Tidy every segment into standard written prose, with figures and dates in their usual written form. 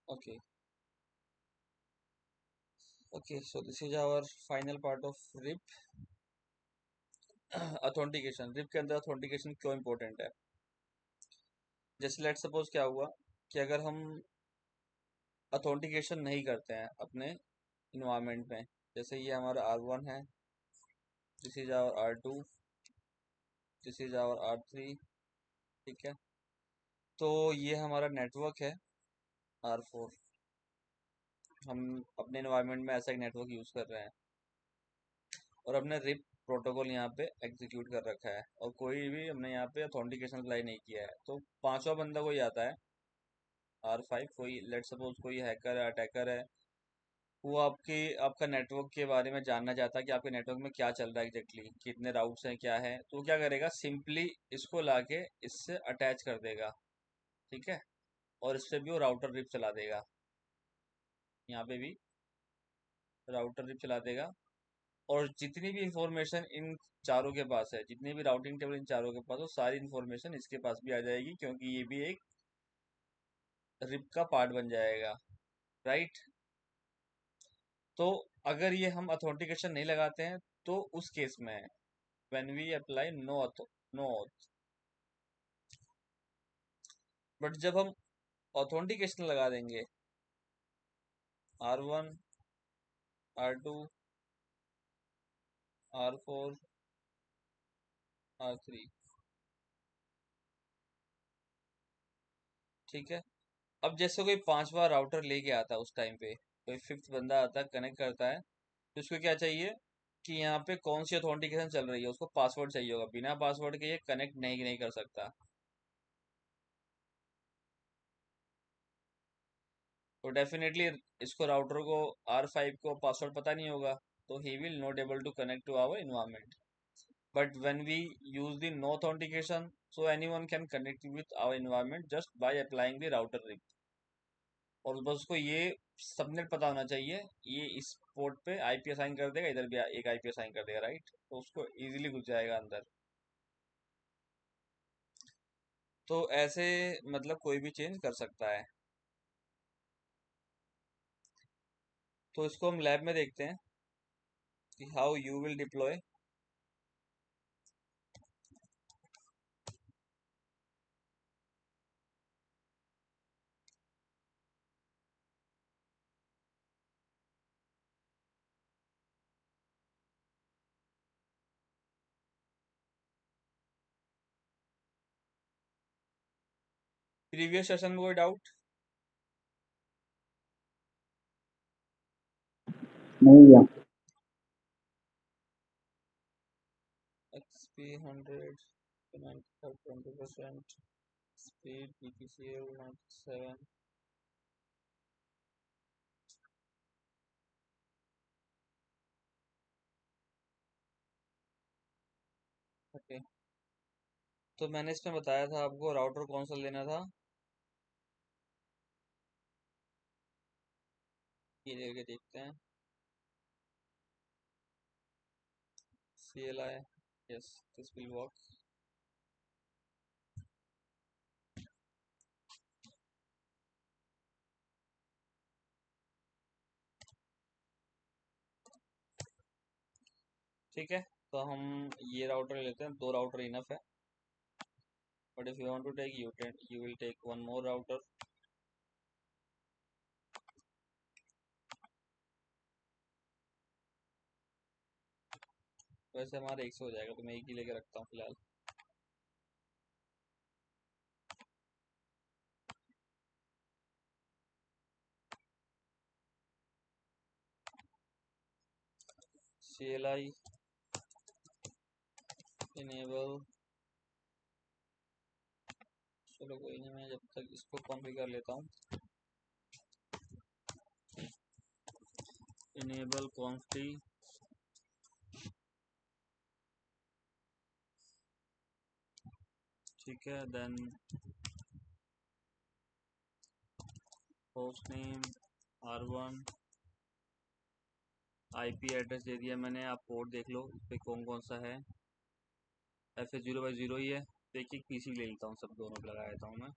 Okay, okay. So this is our final part of RIP. Authentication RIP के अंदर authentication क्यों important है? जैसे लेट सपोज क्या हुआ कि अगर हम ऑथेंटिकेशन नहीं करते हैं अपने इन्वायरमेंट में, जैसे ये हमारा R1 है, this is our R2, this is our R3, ठीक है। तो ये हमारा नेटवर्क है R4। हम अपने इन्वायरमेंट में ऐसा एक नेटवर्क यूज कर रहे हैं और हमने रिप प्रोटोकॉल यहाँ पे एग्जीक्यूट कर रखा है और कोई भी हमने यहाँ पे ऑथेंटिकेशन अप्लाई नहीं किया है। तो पांचवा बंदा कोई आता है R5, कोई लेट सपोज कोई हैकर है, अटैकर है, वो आपका नेटवर्क के बारे में जानना चाहता है कि आपके नेटवर्क में क्या चल रहा है एग्जैक्टली, कितने राउट्स हैं, क्या है। तो वो क्या करेगा, सिंपली इसको लाके इससे अटैच कर देगा, ठीक है। और इससे भी वो राउटर रिप चला देगा, यहाँ पे भी राउटर रिप चला देगा। और जितनी भी इंफॉर्मेशन इन चारों के पास है, जितनी भी राउटिंग टेबल इन चारों के पास हो, सारी इंफॉर्मेशन इसके पास भी आ जाएगी, क्योंकि ये भी एक रिप का पार्ट बन जाएगा, राइट। तो अगर ये हम अथेंटिकेशन नहीं लगाते हैं तो उस केस में है when we apply no auth. But जब हम ऑथेंटिकेशन लगा देंगे R1, R2, R4, R3, ठीक है। अब जैसे कोई पांचवा राउटर लेके आता है, उस टाइम पे कोई फिफ्थ बंदा आता है, कनेक्ट करता है, तो उसको क्या चाहिए कि यहाँ पे कौन सी ऑथेंटिकेशन चल रही है, उसको पासवर्ड चाहिए होगा। बिना पासवर्ड के ये कनेक्ट नहीं कर सकता। तो डेफिनेटली इसको राउटर को R5 को पासवर्ड पता नहीं होगा, तो he will not able to connect to our environment. But when we use the no authentication, so anyone can connect with our environment just by applying the router ring. और बस उसको ये subnet पता होना चाहिए, ये इस पोर्ट पे आईपी असाइन कर देगा, इधर भी एक आईपी असाइन कर देगा, राइट। तो उसको इजीली घुस जाएगा अंदर। तो ऐसे मतलब कोई भी चेंज कर सकता है। तो इसको हम लैब में देखते हैं कि how you will deploy. Previous session में कोई डाउट? नहीं भैया। XP 100, 20%, speed BPCL 97। ओके, तो मैंने इसमें बताया था आपको राउटर कौन सा लेना था, ये लेके देखते हैं। CLI, yes, this will work. ठीक है, तो हम ये राउटर लेते हैं, दो राउटर इनफ है। But if you want to take, you will take one more router. वैसे हमारा एक से हो जाएगा, तो मैं एक ही लेके रखता हूँ फिलहाल। CLI इनेबल, चलो कोई नहीं, मैं जब तक इसको कॉन्फ़िगर कर लेता हूँ। इनेबल कॉन्फी, ठीक है। Then host name R1, IP address दे दिया मैंने, आप पोर्ट देख लो इस पे कौन कौन सा है। FA0/0 ही है। तो एक एक पीसी ले लेता हूँ, सब दोनों पे लगा देता हूँ मैं।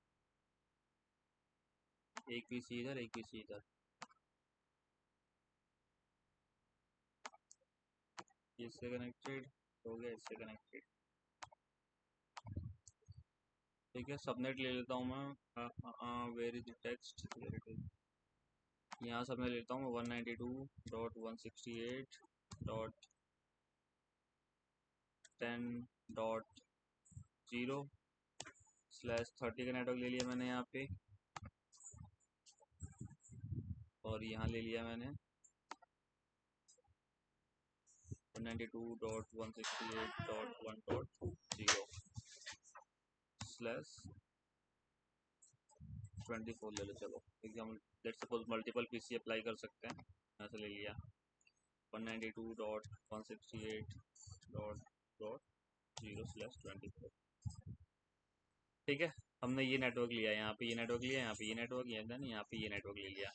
एक पीसी इधर, एक पीसी इधर। इससे कनेक्टेड हो गया, इससे कनेक्टेड। ठीक है, सबनेट ले लेता हूँ मैं। Where is the text, where it is. यहाँ सबनेट लेता हूँ 192.168.10.0/30 का नेटवर्क ले लिया मैंने यहाँ पे, और यहाँ ले लिया मैंने 192.168.1.0/24 ले लो। चलो exam, let's suppose multiple PC apply कर सकते हैं, यहाँ से ले लिया 192.168.0/24। ठीक है, हमने ये नेटवर्क लिया, यहाँ पे ये नेटवर्क लिया, यहाँ पे ये नेटवर्क, यहाँ पे ये नेटवर्क ले लिया।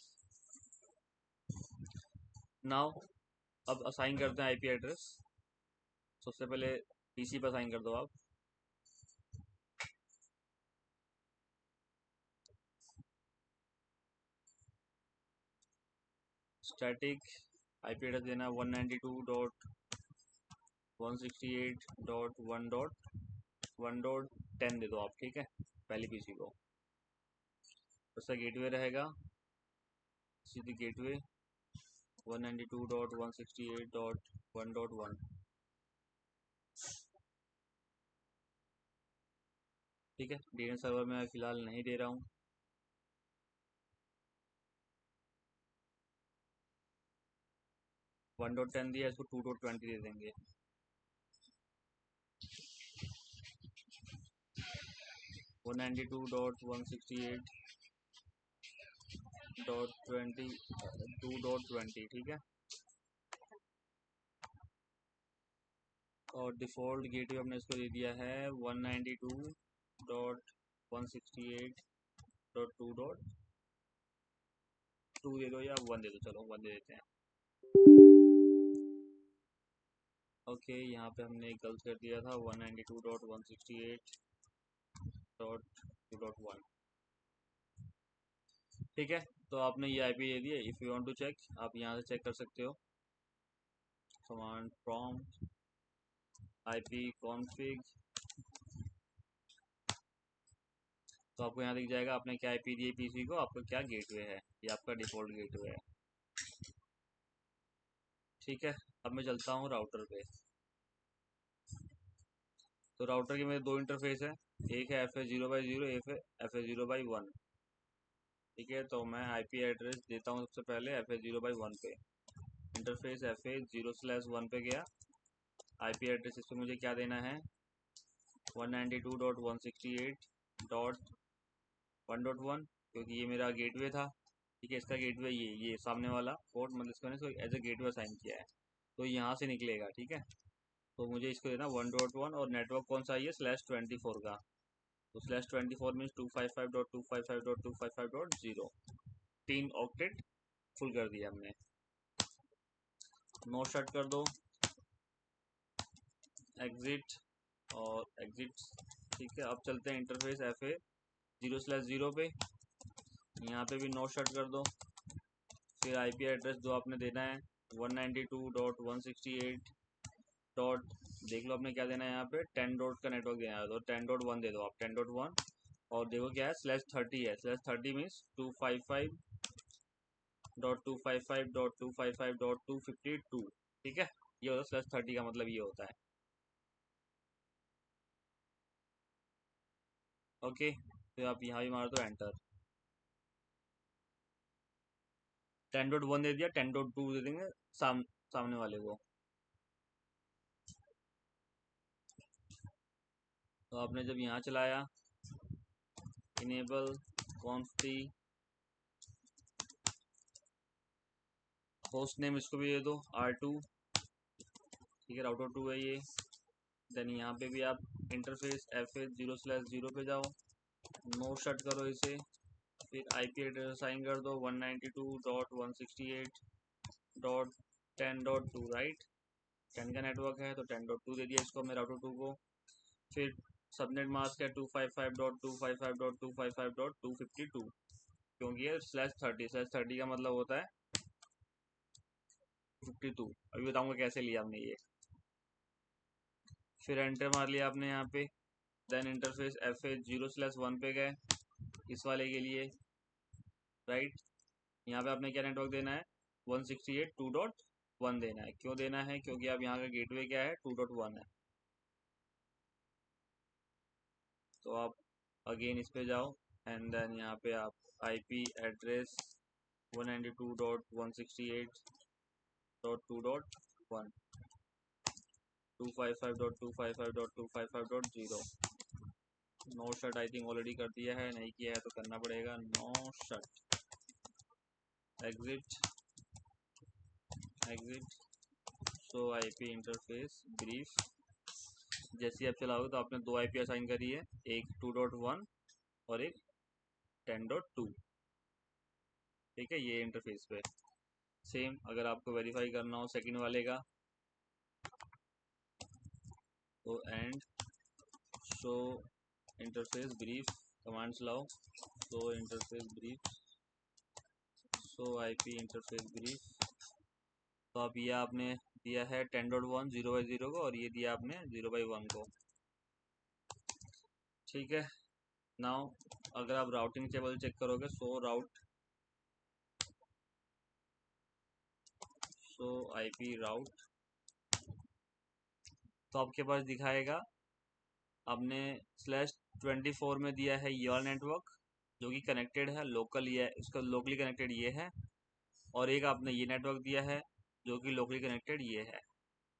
नाउ अब असाइन करते हैं आईपी एड्रेस। सबसे पहले पीसी पर असाइन कर दो आप। स्टैटिक आईपी एड्रेस देना 192.168.1.1.10 दे दो आप। ठीक है, पहली पीसी को। उसका गेटवे रहेगा, सीधी गेटवे 192.168.1.1। ठीक है, डीएनएस सर्वर में मैं फिलहाल नहीं दे रहा हूँ। 1.10 दिया, इसको 2.20 दे देंगे। 192.168.2.20। ठीक है, और डिफ़ॉल्ट गेटवे हमने इसको दे दिया है 192.168.2.2 दे दो, या 1 दे दो। चलो 1 दे देते हैं। ओके, यहाँ पे हमने गलत कर दिया था 192.168.2.1। ठीक है, तो आपने ये आईपी दे दिया। If you want to check, आप यहाँ से चेक कर सकते हो। कमांड प्रॉम्प्ट आईपी कॉन्फ़िग, तो आपको यहाँ दिख जाएगा आपने क्या आईपी दी पीसी को, आपका क्या गेटवे है। ये आपका डिफ़ॉल्ट गेटवे है। ठीक है, अब मैं चलता हूँ राउटर पे। तो राउटर के मेरे दो इंटरफेस है, एक है FA0/0, एक है FA0/1। ठीक है, तो मैं आईपी एड्रेस देता हूँ सबसे पहले FA0/1 पे। इंटरफेस FA0/1 पे गया। आईपी एड्रेस इस पर मुझे क्या देना है 192.168.1.1, क्योंकि ये मेरा गेटवे था। ठीक है, इसका गेटवे ये सामने वाला पोर्ट, मतलब इसको इसको एज ए गेटवे असाइन किया है, तो यहाँ से निकलेगा। ठीक है, तो मुझे इसको देना 1.1, और नेटवर्क कौन सा है /24 का, तो /24 मीन्स 255.255.255.0। 3 ऑक्टेट फुल कर दिया हमने। नो शट कर दो, एग्जिट और एग्जिट। ठीक है, अब चलते हैं इंटरफेस FA0/0 पे। यहाँ पे भी नो शट कर दो। फिर आईपी एड्रेस जो आपने देना है 192.168 डॉट, देख लो आपने क्या देना है यहाँ पे 10 डॉट का नेटवर्क देना है, तो 10.1 दे दो आप। 10.1, और देखो क्या है /30 है। /30 मीन्स 255.255.255.252। ठीक है, ये होता है /30 का मतलब ये होता है। ओके, तो आप यहाँ भी मार दो एंटर। 10.1 दे दिया, 10.2 दे देंगे सामने वाले को। तो आपने जब यहाँ चलाया इनेबल कॉन्फ्टी होस्ट नेम, इसको भी दे दो R2। ठीक है, राउटर 2 है ये। देन यहाँ पे भी आप इंटरफेस FA0/0 पे जाओ, नो शट करो इसे। फिर आईपी एड्रेस असाइन कर दो 192.168.10.2, राइट। 10 का नेटवर्क है तो 10.2 दे दिया इसको हमने राउटर 2 को। फिर सबनेट मास्क है 255.255.255.252। क्योंकि ये /30 का मतलब होता है 52। अभी बताऊंगा कैसे लिया हमने ये। फिर एंटर मार लिया आपने यहाँ पे, देन इंटरफेस FA 0/1 पे गए इस वाले के लिए, राइट। यहाँ पे आपने क्या नेटवर्क देना है, 168.2.1 देना है। क्यों देना है, क्योंकि आप यहाँ का गेटवे क्या है, 2.1 है। तो आप अगेन इस पे जाओ एंड देन यहाँ पे आप IP address 192.168.2.1 255.255.255.0। No shut I think already कर दिया है, नहीं किया है तो करना पड़ेगा। No shut, exit exit, so IP interface brief. जैसे ही आप चलाओगे तो आपने 2 IP असाइन करी है, एक 2.1 और एक 10.2, ठीक है। ये इंटरफेस पे सेम अगर आपको वेरीफाई करना हो सेकंड वाले का, तो and show interface brief commands लाओ। Show interface brief, show IP interface brief. तो अब ये आपने दिया है 10.1 0/0 को, और ये दिया आपने 0/1 को, ठीक है। नाउ अगर आप राउटिंग टेबल चेक करोगे, शो IP राउट, तो आपके पास दिखाएगा आपने /24 में दिया है ये वाला नेटवर्क जो कि कनेक्टेड है लोकल, ये उसका लोकली कनेक्टेड ये है, और एक आपने ये नेटवर्क दिया है जो कि लोकली कनेक्टेड ये है,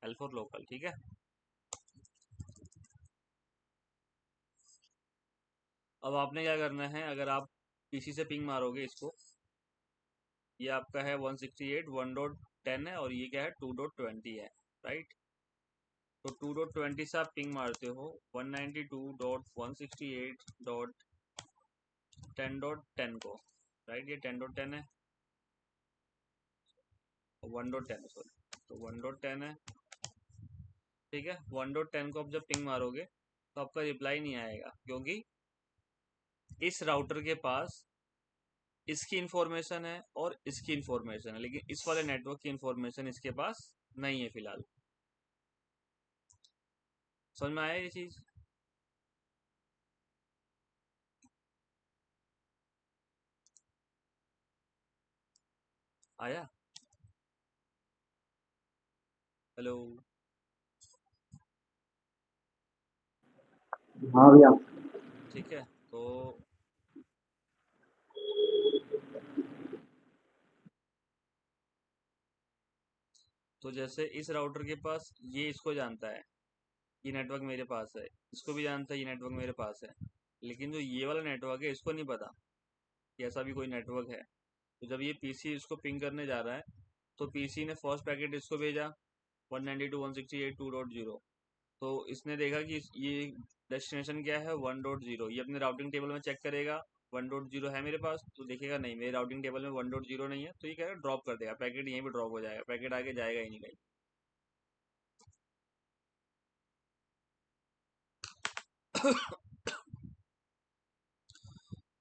L4 लोकल, ठीक है। अब आपने क्या करना है, अगर आप PC से पिंग मारोगे इसको, ये आपका है 168.1.10 है और ये क्या है 2.20 है, राइट। तो 2.20 से आप पिंग मारते हो 192.168.10.10 को, राइट। ये 10.10 है, 1.10 है, सॉरी, तो 1.10 है, ठीक है। 1.10 को आप जब पिंग मारोगे तो आपका रिप्लाई नहीं आएगा, क्योंकि इस राउटर के पास इसकी इंफॉर्मेशन है और इसकी इंफॉर्मेशन है, लेकिन इस वाले नेटवर्क की इंफॉर्मेशन इसके पास नहीं है फिलहाल। समझ में आया ये चीज? आया? हेलो? हाँ भैया। ठीक है। तो जैसे इस राउटर के पास ये इसको जानता है, ये नेटवर्क मेरे पास है, इसको भी जानता है ये नेटवर्क मेरे पास है, लेकिन जो ये वाला नेटवर्क है इसको नहीं पता कि ऐसा भी कोई नेटवर्क है। तो जब ये PC इसको पिंग करने जा रहा है, तो PC ने फर्स्ट पैकेट इसको भेजा 192.168.2.0, तो इसने देखा कि ये डेस्टिनेशन क्या है 1.0, ये अपने राउटिंग टेबल में चेक करेगा 1.0 है मेरे पास, तो देखेगा नहीं मेरे राउटिंग टेबल में 1.0 नहीं है, तो ये क्या ड्रॉप कर देगा, पैकेट यहीं पे ड्रॉप हो जाएगा, पैकेट आगे जाएगा ही नहीं कहीं।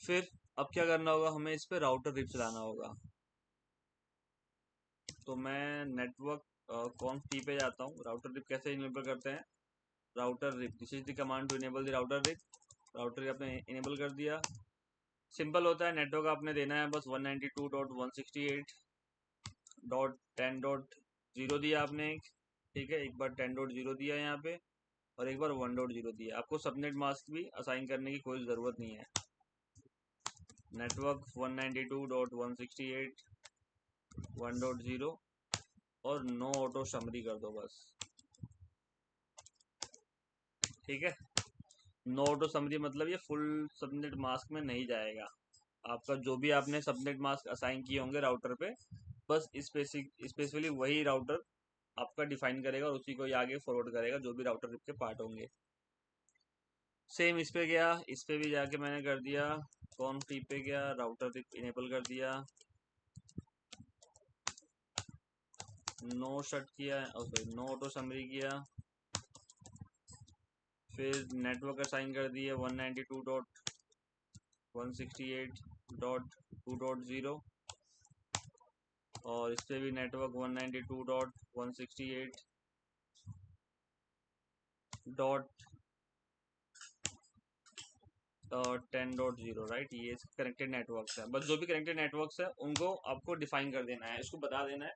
फिर अब क्या करना होगा, हमें इस पे राउटर रिप चलाना होगा। तो मैं नेटवर्क कॉन्फ टी पे जाता हूँ। राउटर रिप कैसे इनेबल करते हैं, router RIP, this is the command to enable the router RIP. Router RIP आपने इनेबल कर दिया, सिंपल होता है। नेटवर्क आपने देना है बस 192.168.10.0 दिया आपने एक, ठीक है। एक बार 10.0 दिया यहाँ पे और एक बार 1.0 दिया। आपको सबनेट मास्क भी असाइन करने की कोई ज़रूरत नहीं है। नेटवर्क 192.168.1.0 और नो ऑटो समरी कर दो बस, ठीक है। नो ऑटो समरी मतलब ये फुल सबनेट मास्क में नहीं जाएगा। आपका जो भी आपने सबनेट मास्क असाइन किए होंगे राउटर पे, बस स्पेसिफिकली वही राउटर आपका डिफाइन करेगा और उसी को ही आगे फॉरवर्ड करेगा, जो भी राउटर रिप के पार्ट होंगे। सेम इस पे गया, इस पे भी जाके मैंने कर दिया, कॉन्फ टी पे गया, राउटर रिप इनेबल कर दिया, नो शट किया और फिर नो ऑटो समरी किया, फिर नेटवर्क असाइन कर दिए 192.168 192.2.0 और इस पर भी नेटवर्क 192.168.10.0 राइट। ये कनेक्टेड नेटवर्क्स है। बस जो भी कनेक्टेड नेटवर्क्स है उनको आपको डिफाइन कर देना है, इसको बता देना है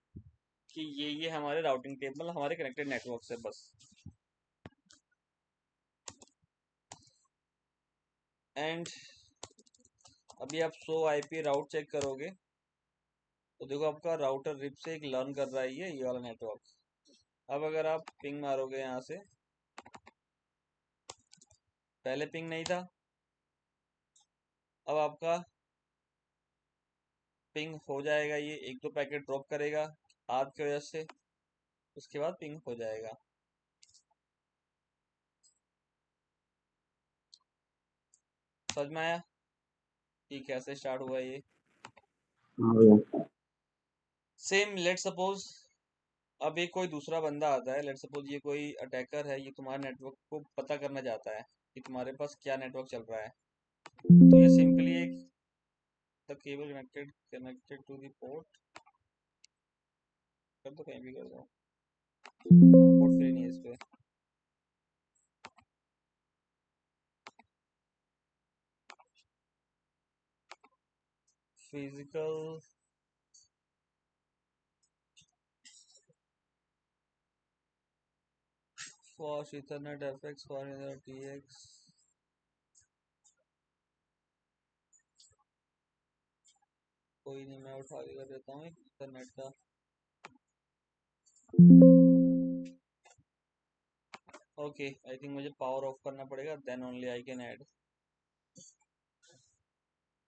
कि ये हमारे राउटिंग टेबल हमारे कनेक्टेड नेटवर्क्स है बस। एंड अभी आप शो आईपी राउट चेक करोगे तो देखो आपका राउटर रिप से एक लर्न कर रहा है ये वाला नेटवर्क। अब अगर आप पिंग मारोगे यहाँ से, पहले पिंग नहीं था, अब आपका पिंग हो जाएगा। ये एक दो पैकेट ड्रॉप करेगा आग की वजह से, उसके बाद पिंग हो जाएगा। समझ में आया कि कैसे स्टार्ट हुआ ये? सेम लेट सपोज अब एक कोई दूसरा बंदा आता है, लेट सपोज ये कोई अटैकर है, ये तुम्हारे नेटवर्क को पता करना चाहता है कि तुम्हारे पास क्या नेटवर्क चल रहा है। तो ये सिंपली एक the cable connected to the port कर दो, कहीं भी कर दो, पोर्ट फ्री नहीं है इस पे। Physical for Ethernet FX for TX कोई नहीं, मैं उठा के कर देता हूँ इथरनेट का। ओके आई थिंक मुझे पावर ऑफ करना पड़ेगा, then only I can add.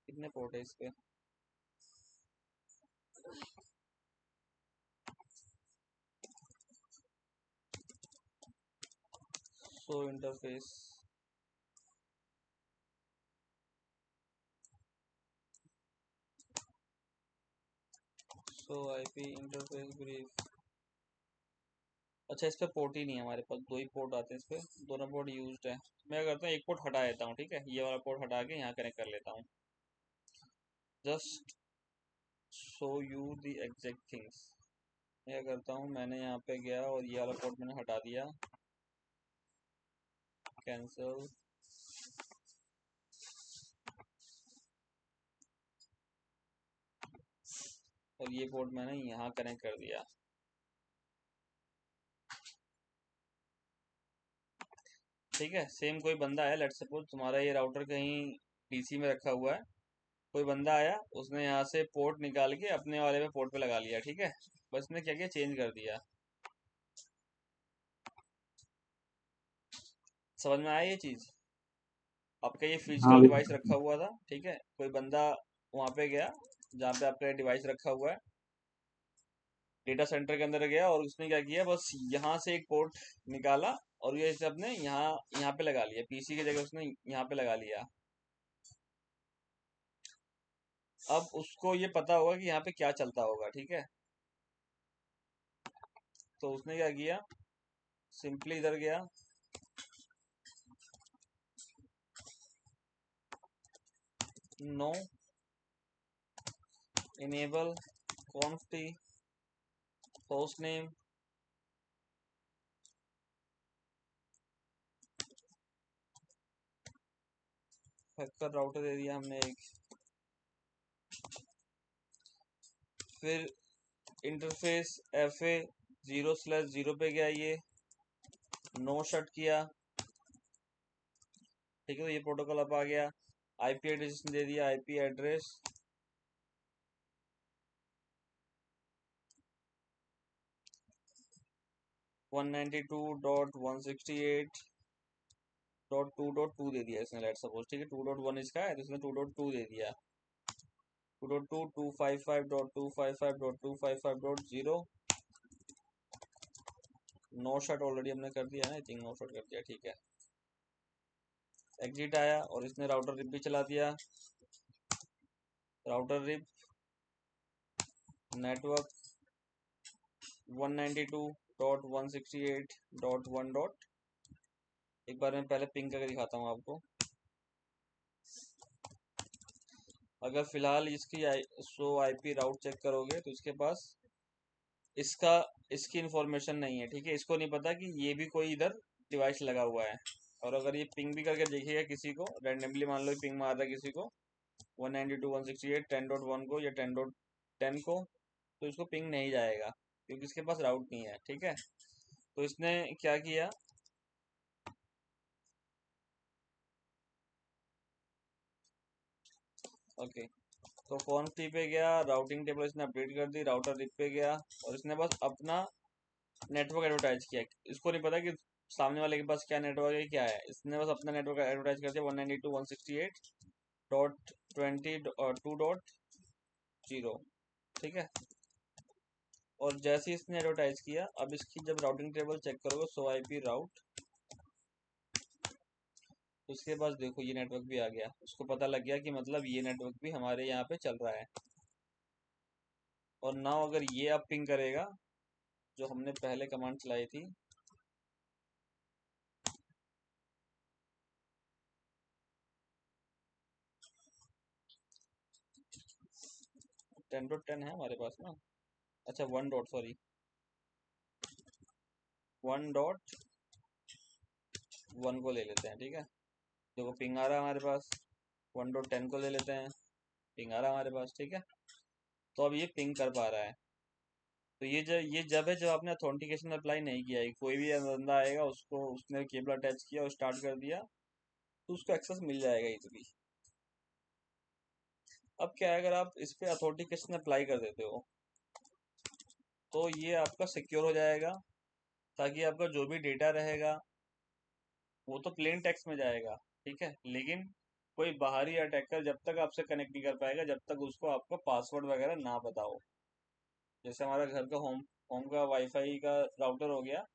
कितने पोर्ट है इस पे? Show interface, show IP interface brief. अच्छा इस पे पोर्ट ही नहीं है हमारे पास, दो ही पोर्ट आते हैं इस पे, दोनों पोर्ट यूज्ड है। मैं करता हूँ एक पोर्ट हटा देता हूँ, ठीक है, ये वाला पोर्ट हटा के यहाँ कनेक्ट कर लेता हूँ, just show you the exact things. मैं करता हूँ, मैंने यहाँ पे गया और ये वाला पोर्ट मैंने हटा दिया, कैंसिल, और ये पोर्ट मैंने यहाँ कनेक्ट कर दिया। ठीक है, सेम कोई बंदा है, लेट्स सपोज तुम्हारा ये राउटर कहीं पीसी में रखा हुआ है, कोई बंदा आया, उसने यहाँ से पोर्ट निकाल के अपने वाले पे पोर्ट पे लगा लिया, ठीक है, बस ने क्या किया, चेंज कर दिया। समझ में आया ये चीज? आपका ये फिजिकल डिवाइस रखा हुआ था, ठीक है, कोई बंदा वहां पे गया जहाँ पे आपका डिवाइस रखा हुआ है, डेटा सेंटर के अंदर गया और उसने क्या किया, बस यहाँ से एक पोर्ट निकाला और ये इसे अपने यहाँ यहाँ पे लगा लिया, पीसी की जगह उसने यहाँ पे लगा लिया। अब उसको ये पता होगा कि यहाँ पे क्या चलता होगा, ठीक है, तो उसने क्या किया, सिंपली इधर गया, no enable conft host name, hacker router दे दिया हमने एक, फिर इंटरफेस FA 0/0 पे गया, ये नो शट किया, ठीक है, तो ये प्रोटोकॉल अब आ गया। आईपी एड्रेस दे दिया, आईपी एड्रेस 192.168.2.2 दे दिया इसने, लेट सपोज, ठीक है, 2.1 इसका है तो इसने 2.2 दे दिया, 2.2 255.255.255.0। नो शट ऑलरेडी हमने कर दिया है, आई थिंक नो शट कर दिया, ठीक है, एग्जिट आया और इसने राउटर रिप भी चला दिया, राउटर रिप नेटवर्क 192.168.1. एक बार मैं पहले पिंग करके दिखाता हूँ आपको। अगर फिलहाल इसकी शो आईपी राउट चेक करोगे तो इसके पास इसका इसकी इंफॉर्मेशन नहीं है, ठीक है। इसको नहीं पता कि ये भी कोई इधर डिवाइस लगा हुआ है। और अगर ये पिंग भी करके देखिएगा किसी को रैंडमली, मान लो पिंग मार रहा है किसी को 192.168.10.1 को या 10.10 को, तो इसको पिंग नहीं जाएगा क्योंकि इसके पास राउट नहीं है, ठीक है। तो इसने क्या किया, ओके, तो कॉन्फ टी पे गया, राउटिंग टेबल इसने अपडेट कर दी, राउटर रिप पे गया और इसने बस अपना नेटवर्क एडवर्टाइज किया। इसको नहीं पता कि सामने वाले के पास क्या नेटवर्क है, क्या है। इसने बस अपना नेटवर्क एडवर्टाइज कर दिया 192.168.20.2.0, ठीक है। और जैसे ही इसने एडवर्टाइज किया, अब इसकी जब राउटिंग टेबल चेक करोगे सो आईपी राउट, तो उसके पास देखो ये नेटवर्क भी आ गया। उसको पता लग गया कि मतलब ये नेटवर्क भी हमारे यहाँ पे चल रहा है। और नाउ अगर ये अब पिंग करेगा जो हमने पहले कमांड चलाई थी, 10.10 है हमारे पास ना, अच्छा 1 डॉट, सॉरी 1.1 को ले लेते हैं, ठीक है। देखो पिंग आ रहा है हमारे पास, 1.10 को ले लेते हैं, पिंग आ रहा है हमारे पास, ठीक है। तो अब ये पिंग कर पा रहा है। तो ये जब है जब आपने अथेंटिकेशन अप्लाई नहीं किया है। कोई भी बंदा आएगा, उसको उसने केबल अटैच किया और स्टार्ट कर दिया तो उसको एक्सेस मिल जाएगा इजीली। अब क्या है, अगर आप इस पे अथेंटिकेशन अप्लाई कर देते हो तो ये आपका सिक्योर हो जाएगा, ताकि आपका जो भी डेटा रहेगा वो तो प्लेन टेक्स्ट में जाएगा, ठीक है। लेकिन कोई बाहरी अटैकर जब तक आपसे कनेक्ट नहीं कर पाएगा जब तक उसको आपका पासवर्ड वगैरह ना पता हो। जैसे हमारा घर का होम होम का वाईफाई का राउटर हो गया,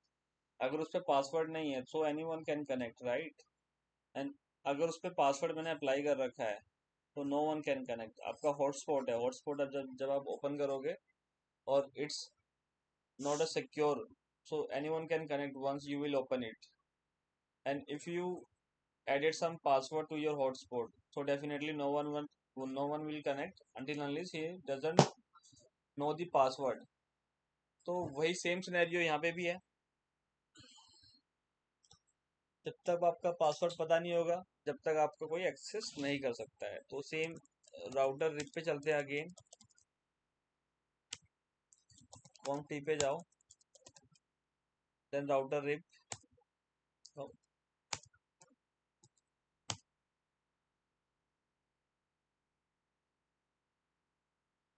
अगर उस पर पासवर्ड नहीं है so any one can connect, right. And अगर उस पर पासवर्ड मैंने अप्लाई कर रखा है तो नो वन कैन कनेक्ट। आपका हॉटस्पॉट है, हॉटस्पॉट अब जब आप ओपन करोगे और it's not a secure, so anyone can connect once you will open it. And if you added some password to your hotspot, so definitely no one will connect until unless he doesn't know the password. तो वही same scenario यहाँ पे भी है। जब तक आपका password पता नहीं होगा जब तक आपका कोई एक्सेस नहीं कर सकता है। तो सेम राउटर रिप पे चलते हैं अगेन, कॉम टी पे जाओ, देन राउटर रिप,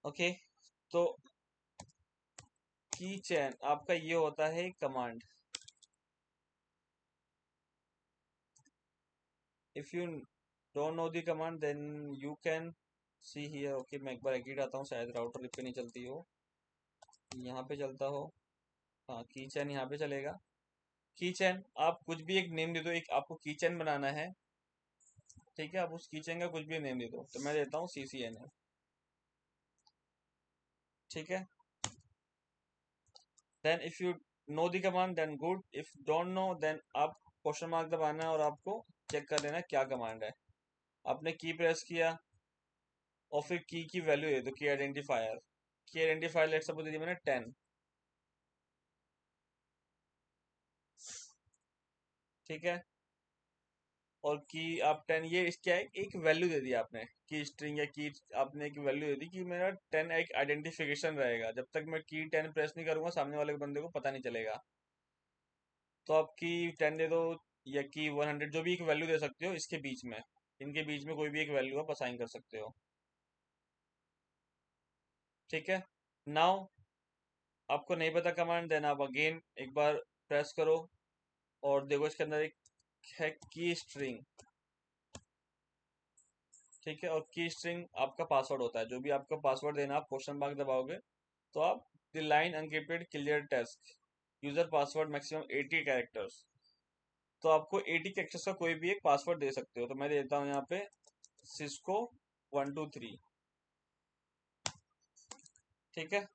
ओके। तो की चैन आपका ये होता है command. If you don't know the command then you can see here, okay. मैं एक बार एग्जिट आता हूँ, शायद राउटर रिप पे नहीं चलती हो, यहाँ पे चलता हो। हाँ, की चैन यहाँ पे चलेगा। की चैन आप कुछ भी एक नेम दे दो, एक आपको की चैन बनाना है, ठीक है। आप उस की चैन का कुछ भी नेम दे दो, तो मैं देता हूँ CCNF, ठीक है। Then if you know the command then good, if don't know then आप क्वेश्चन मार्क दबाना है और आपको चेक कर लेना है क्या कमांड है। आपने की प्रेस किया और फिर की वैल्यू दे दो, की आइडेंटिफायर, लेट सपोज दे दी मैंने 10, ठीक है। और की आप 10, ये क्या है, एक वैल्यू दे दी आपने, की स्ट्रिंग या की, आपने एक वैल्यू दे दी कि मेरा 10 एक आइडेंटिफिकेशन रहेगा। जब तक मैं की 10 प्रेस नहीं करूंगा सामने वाले बंदे को पता नहीं चलेगा। तो आप की 10 दे दो या की 100, जो भी एक वैल्यू दे सकते हो। इसके बीच में, इनके बीच में कोई भी एक वैल्यू आप असाइन कर सकते हो, ठीक है। नाउ आपको नहीं पता कमांड, देन आप अगेन एक बार प्रेस करो और देखो इसके अंदर एक है की स्ट्रिंग, ठीक है। और की स्ट्रिंग आपका पासवर्ड होता है। जो भी आपका पासवर्ड देना, आप क्वेश्चन मार्क दबाओगे तो आप the line unencrypted clear test user password maximum 80 characters, तो आपको 80 कैरेक्टर्स का कोई भी एक पासवर्ड दे सकते हो। तो मैं देता हूँ यहाँ पे सिस्को 123, ठीक है।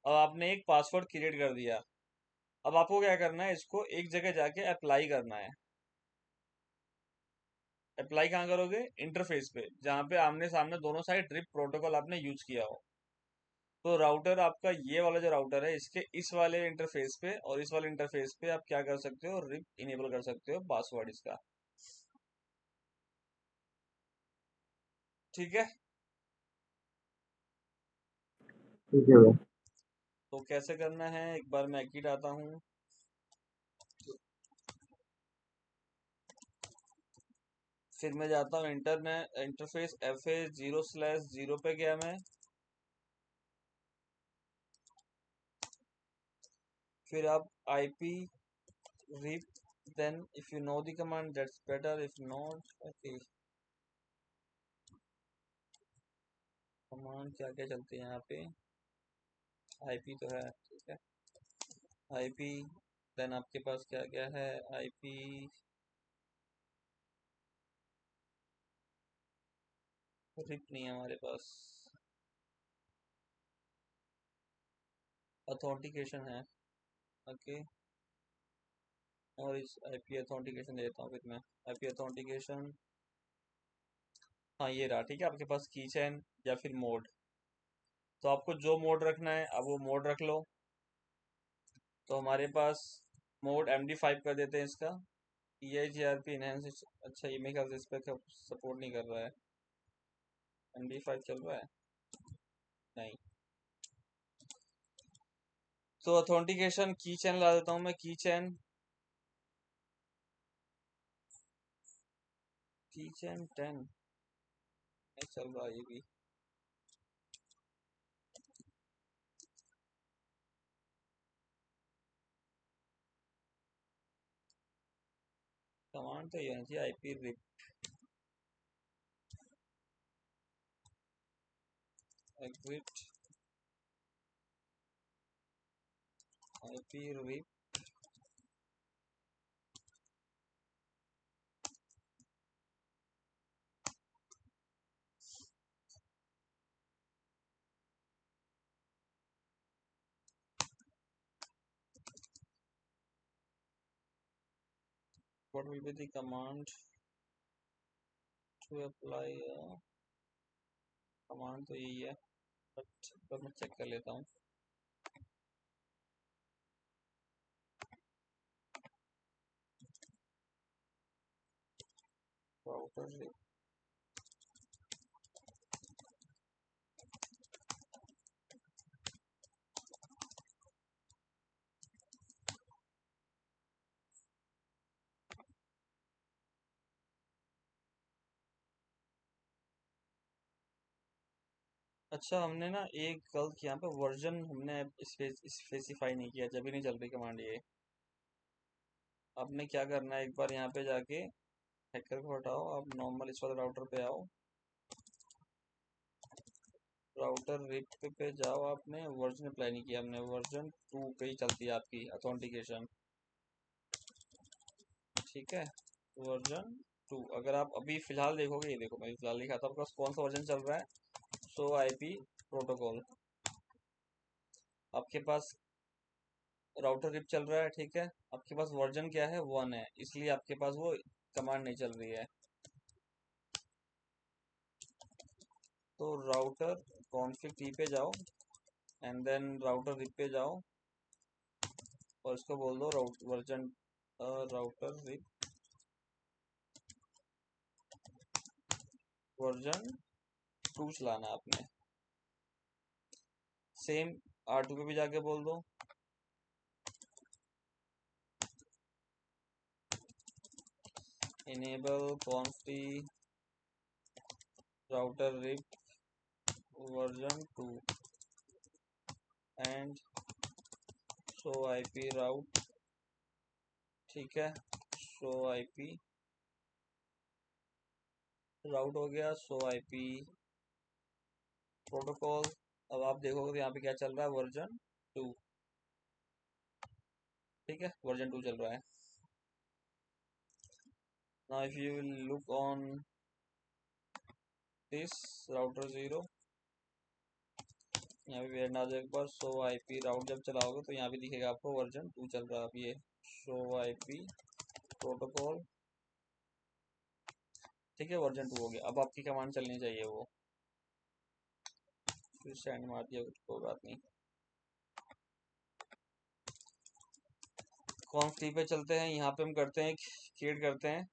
अब आपने एक पासवर्ड क्रिएट कर दिया। अब आपको क्या करना है, इसको एक जगह जाके अप्लाई करना है। अप्लाई कहाँ करोगे? इंटरफेस पे, जहाँ पे आमने सामने दोनों साइड रिप प्रोटोकॉल आपने यूज किया हो। तो राउटर आपका ये वाला जो राउटर है, इसके इस वाले इंटरफेस पे और इस वाले इंटरफेस पे आप क्या कर सकते हो? रिप इनेबल कर सकते हो पासवर्ड इसका। ठीक है। ठीक है भाई। तो कैसे करना है, एक बार मैं एक्ट आता हूँ। फिर मैं जाता हूँ इंटरनेट इंटरफेस FA0/0 पे गया मैं। फिर आप IP rip, then if you know the command that's better, if not okay। Command क्या क्या चलती है यहाँ पे? IP तो है, ठीक है। IP, देन आपके पास क्या क्या है? IP रिप नहीं है हमारे पास, अथेंटिकेशन है। ओके, और इस IP अथेंटिकेशन देता हूँ फिर मैं। IP अथेंटिकेशन, हाँ ये रहा, ठीक है। आपके पास की चैन या फिर मोड, तो आपको जो मोड रखना है अब वो मोड रख लो। तो हमारे पास मोड MD5 कर देते हैं इसका। EIGRP इनहेंस, अच्छा ये मेरे ख्याल से इस पर सपोर्ट नहीं कर रहा है। MD5 चल रहा है? नहीं। तो अथेंटिकेशन की चैन ला देता हूँ मैं, की चैन 10 नहीं चल रहा ये भी। कमांड तो ये होनी चाहिए, IP RIP, exit, IP RIP. What will be the command to apply? Command तो यही है, बट मैं चेक कर लेता हूँ। राउटर रिप, अच्छा हमने ना एक गलत यहाँ पे वर्जन हमने स्पेसिफाई नहीं किया, जब भी नहीं चल रही कमांड ये। आपने क्या करना है, एक बार यहाँ पे जाके हैकर को हटाओ, आप नॉर्मल इस वाले राउटर पे आओ, राउटर रिप पे जाओ। आपने वर्जन अप्लाई नहीं किया, हमने वर्जन 2 पे ही चलती है आपकी अथेंटिकेशन, ठीक है। वर्जन 2 अगर आप अभी फिलहाल देखोगे, ये देखो मैं फिलहाल लिखा था आपका कौन सा वर्जन चल रहा है, सो IP प्रोटोकॉल। आपके पास राउटर रिप चल रहा है, ठीक है। आपके पास वर्जन क्या है? 1 है, इसलिए आपके पास वो कमांड नहीं चल रही है। तो राउटर कॉन्फ़िग T पे जाओ, एंड देन राउटर रिप पे जाओ, और इसको बोल दो वर्जन राउटर रिप वर्जन 2 चलाना आपने। सेम R2 पे भी जाके बोल दो, enable conf t router RIP version 2 and show IP route, ठीक है। शो IP राउट हो गया, शो IP प्रोटोकॉल। अब आप देखोगे तो यहाँ पे क्या चल रहा है, वर्जन 2, ठीक है, वर्जन 2 चल रहा है। Now if you will look on this router 0, यहाँ पे वेयर ना एक बार शो IP राउट जब चलाओगे तो यहाँ भी दिखेगा आपको वर्जन 2 चल रहा है। अब ये शो IP प्रोटोकॉल, ठीक है, वर्जन 2 हो गया। अब आपकी कमांड चलनी चाहिए वो, फिर सेंड मार दिया, कोई बात नहीं। कॉन्फ टी पे चलते हैं, यहाँ पे हम करते हैं, क्रिएट करते हैं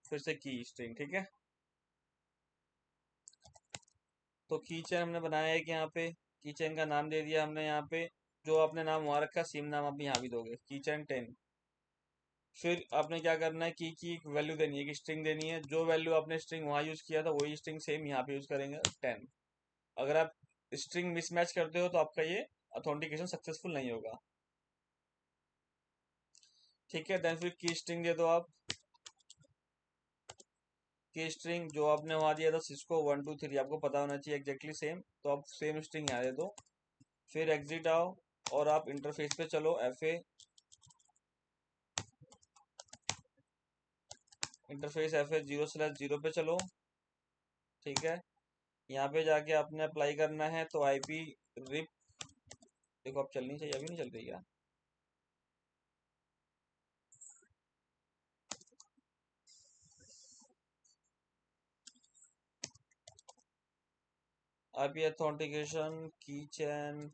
फिर से की स्ट्रिंग। ठीक है, तो की चेन हमने बनाया है कि यहाँ पे की चेन का नाम दे दिया हमने यहाँ पे, जो आपने नाम वहाँ रखा सेम नाम आप यहाँ भी दोगे, की चेन 10। फिर आपने क्या करना है, की वैल्यू देनी है, कि स्ट्रिंग देनी है, जो वैल्यू आपने स्ट्रिंग वहाँ यूज किया था वही स्ट्रिंग सेम यहाँ पे यूज करेंगे 10। अगर आप स्ट्रिंग मिसमैच करते हो तो आपका ये ऑथेंटिकेशन सक्सेसफुल नहीं होगा। ठीक है, देन फिर की स्ट्रिंग दे दो आप, की स्ट्रिंग जो आपने वहां दिया था सिस्को 123, आपको पता होना चाहिए एग्जैक्टली सेम, तो आप सेम स्ट्रिंग यहाँ दे दो। फिर एग्जिट आओ और आप इंटरफेस पे चलो, FA इंटरफेस FA 0/0 पे चलो। ठीक है, यहाँ पे जाके आपने अप्लाई करना है, तो IP रिप, देखो आप चलनी चाहिए, अभी नहीं चल रही क्या? IP ऑथेंटिकेशन की चैन,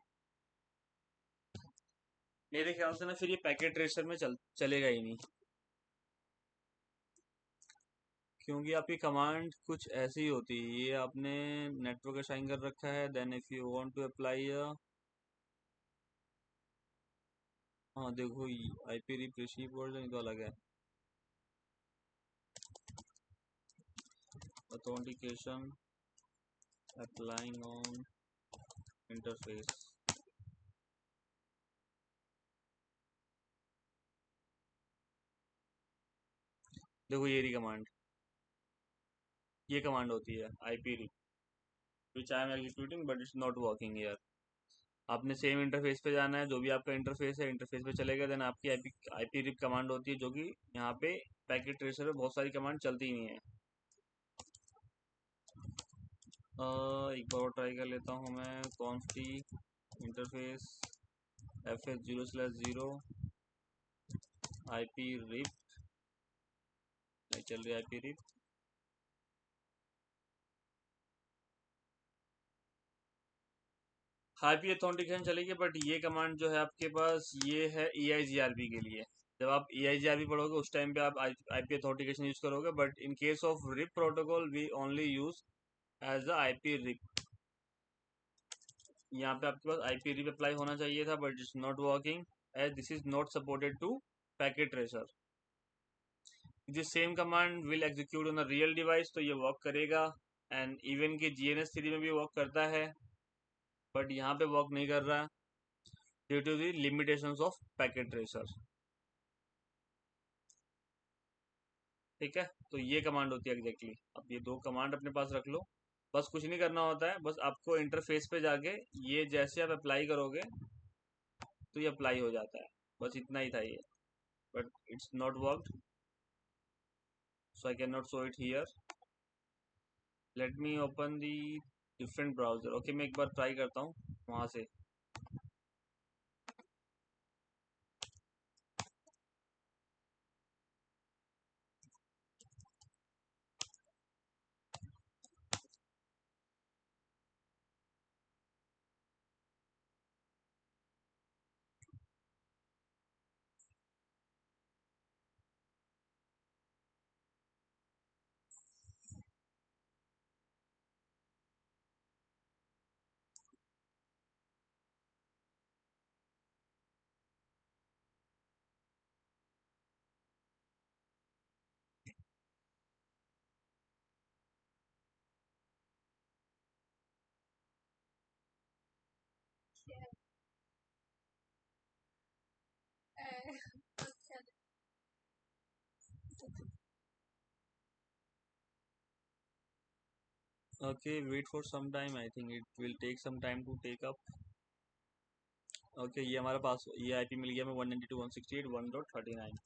मेरे ख्याल से ना फिर ये पैकेट ट्रेसर में चलेगा ही नहीं, क्योंकि आपकी कमांड कुछ ऐसी होती है। ये आपने नेटवर्क असाइन कर रखा है, then if you want to apply, हाँ देखो IP रिप रिसीव वर्जन तो अलग है, ऑथेंटिकेशन अप्लाइंग ऑन इंटरफेस। देखो ये रही कमांड, ये कमांड होती है IP RIP, which I am executing but it's not working here. आपने सेम इंटरफेस पे जाना है, जो भी आपका इंटरफेस है इंटरफेस पे चलेगा, देन आपकी IP रिप कमांड होती है, जो कि यहाँ पे पैकेट ट्रेसर में बहुत सारी कमांड चलती नहीं है। एक बार और ट्राई कर लेता हूँ मैं, कॉन्स्टी इंटरफेस FA 0/0 IP रिप, नहीं चल रही IP रिप। IP ऑथेंटिकेशन चलेगी, बट ये कमांड जो है आपके पास, ये है EIGRP के लिए। जब आप EIGRP पढ़ोगे उस टाइम पे आप IP ऑथेंटिकेशन यूज करोगे, but in case of RIP protocol we only use as a IP RIP. यहाँ पे आपके पास IP रिप अप्लाई होना चाहिए था, but it's not working as this is not supported to packet tracer. This same command will execute on a real device, तो ये work करेगा, and even के GNS3 में भी वर्क करता है, बट यहाँ पे वर्क नहीं कर रहा due to the limitations of packet tracer. ठीक है, तो ये कमांड होती है एग्जैक्टली। अब ये दो कमांड अपने पास रख लो, बस कुछ नहीं करना होता है, बस आपको इंटरफेस पे जाके ये जैसे आप अप्लाई करोगे तो ये अप्लाई हो जाता है, बस इतना ही था ये, but it's not worked, so I can not show it here. Let me open the different browser. Okay, मैं एक बार ट्राई करता हूँ वहाँ से। Okay, wait for some time, I think it will take some time to take up. Okay, ये हमारे पास ये IP मिल गया, मैं 192.168.1.39।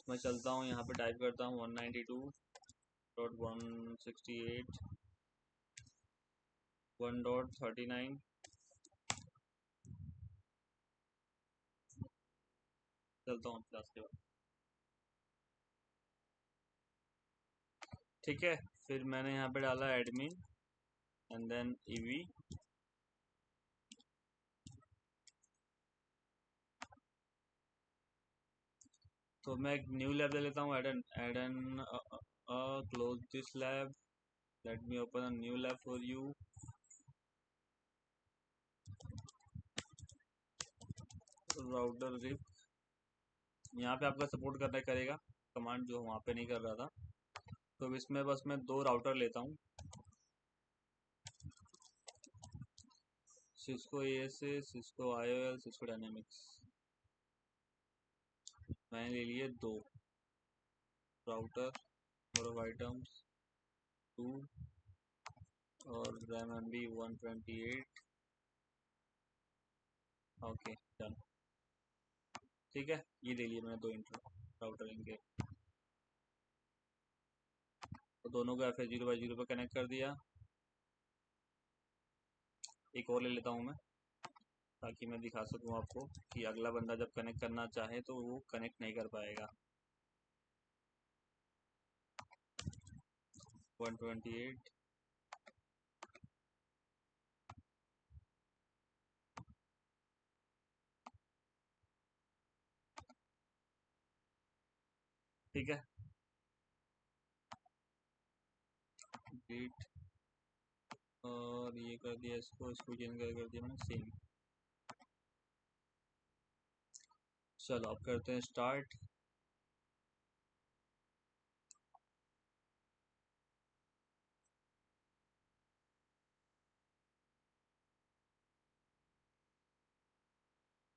मैं चलता हूँ यहाँ पे टाइप करता हूँ 192.168.1.39, चलता हूँ क्लास के बाद। ठीक है, फिर मैंने यहाँ पे डाला एडमिन एंड देन ईवी। तो मैं एक न्यू लैब ले लेता हूँ, add an close this lab, let me open a new lab for you. Router RIP, यहाँ पे आपका सपोर्ट करना करेगा कमांड जो वहाँ पे नहीं कर रहा था। तो इसमें बस मैं 2 राउटर लेता हूँ, Cisco ASA, Cisco IOL, Cisco dynamics. मैंने ले लिए 2 राउटर, नंबर ऑफ आइटम्स 2 और रैम MB 128। Okay done. ठीक है, ये ले लिए मैंने 2 इंटर राउटर इनके, तो दोनों को FA0/0 पे कनेक्ट कर दिया। एक और ले लेता हूँ मैं, ताकि मैं दिखा सकूँ आपको कि अगला बंदा जब कनेक्ट करना चाहे तो वो कनेक्ट नहीं कर पाएगा। 128 ठीक है, बीट और ये कर दिया, इसको चेंज कर दिया मैंने सेम। चलो अब करते हैं स्टार्ट।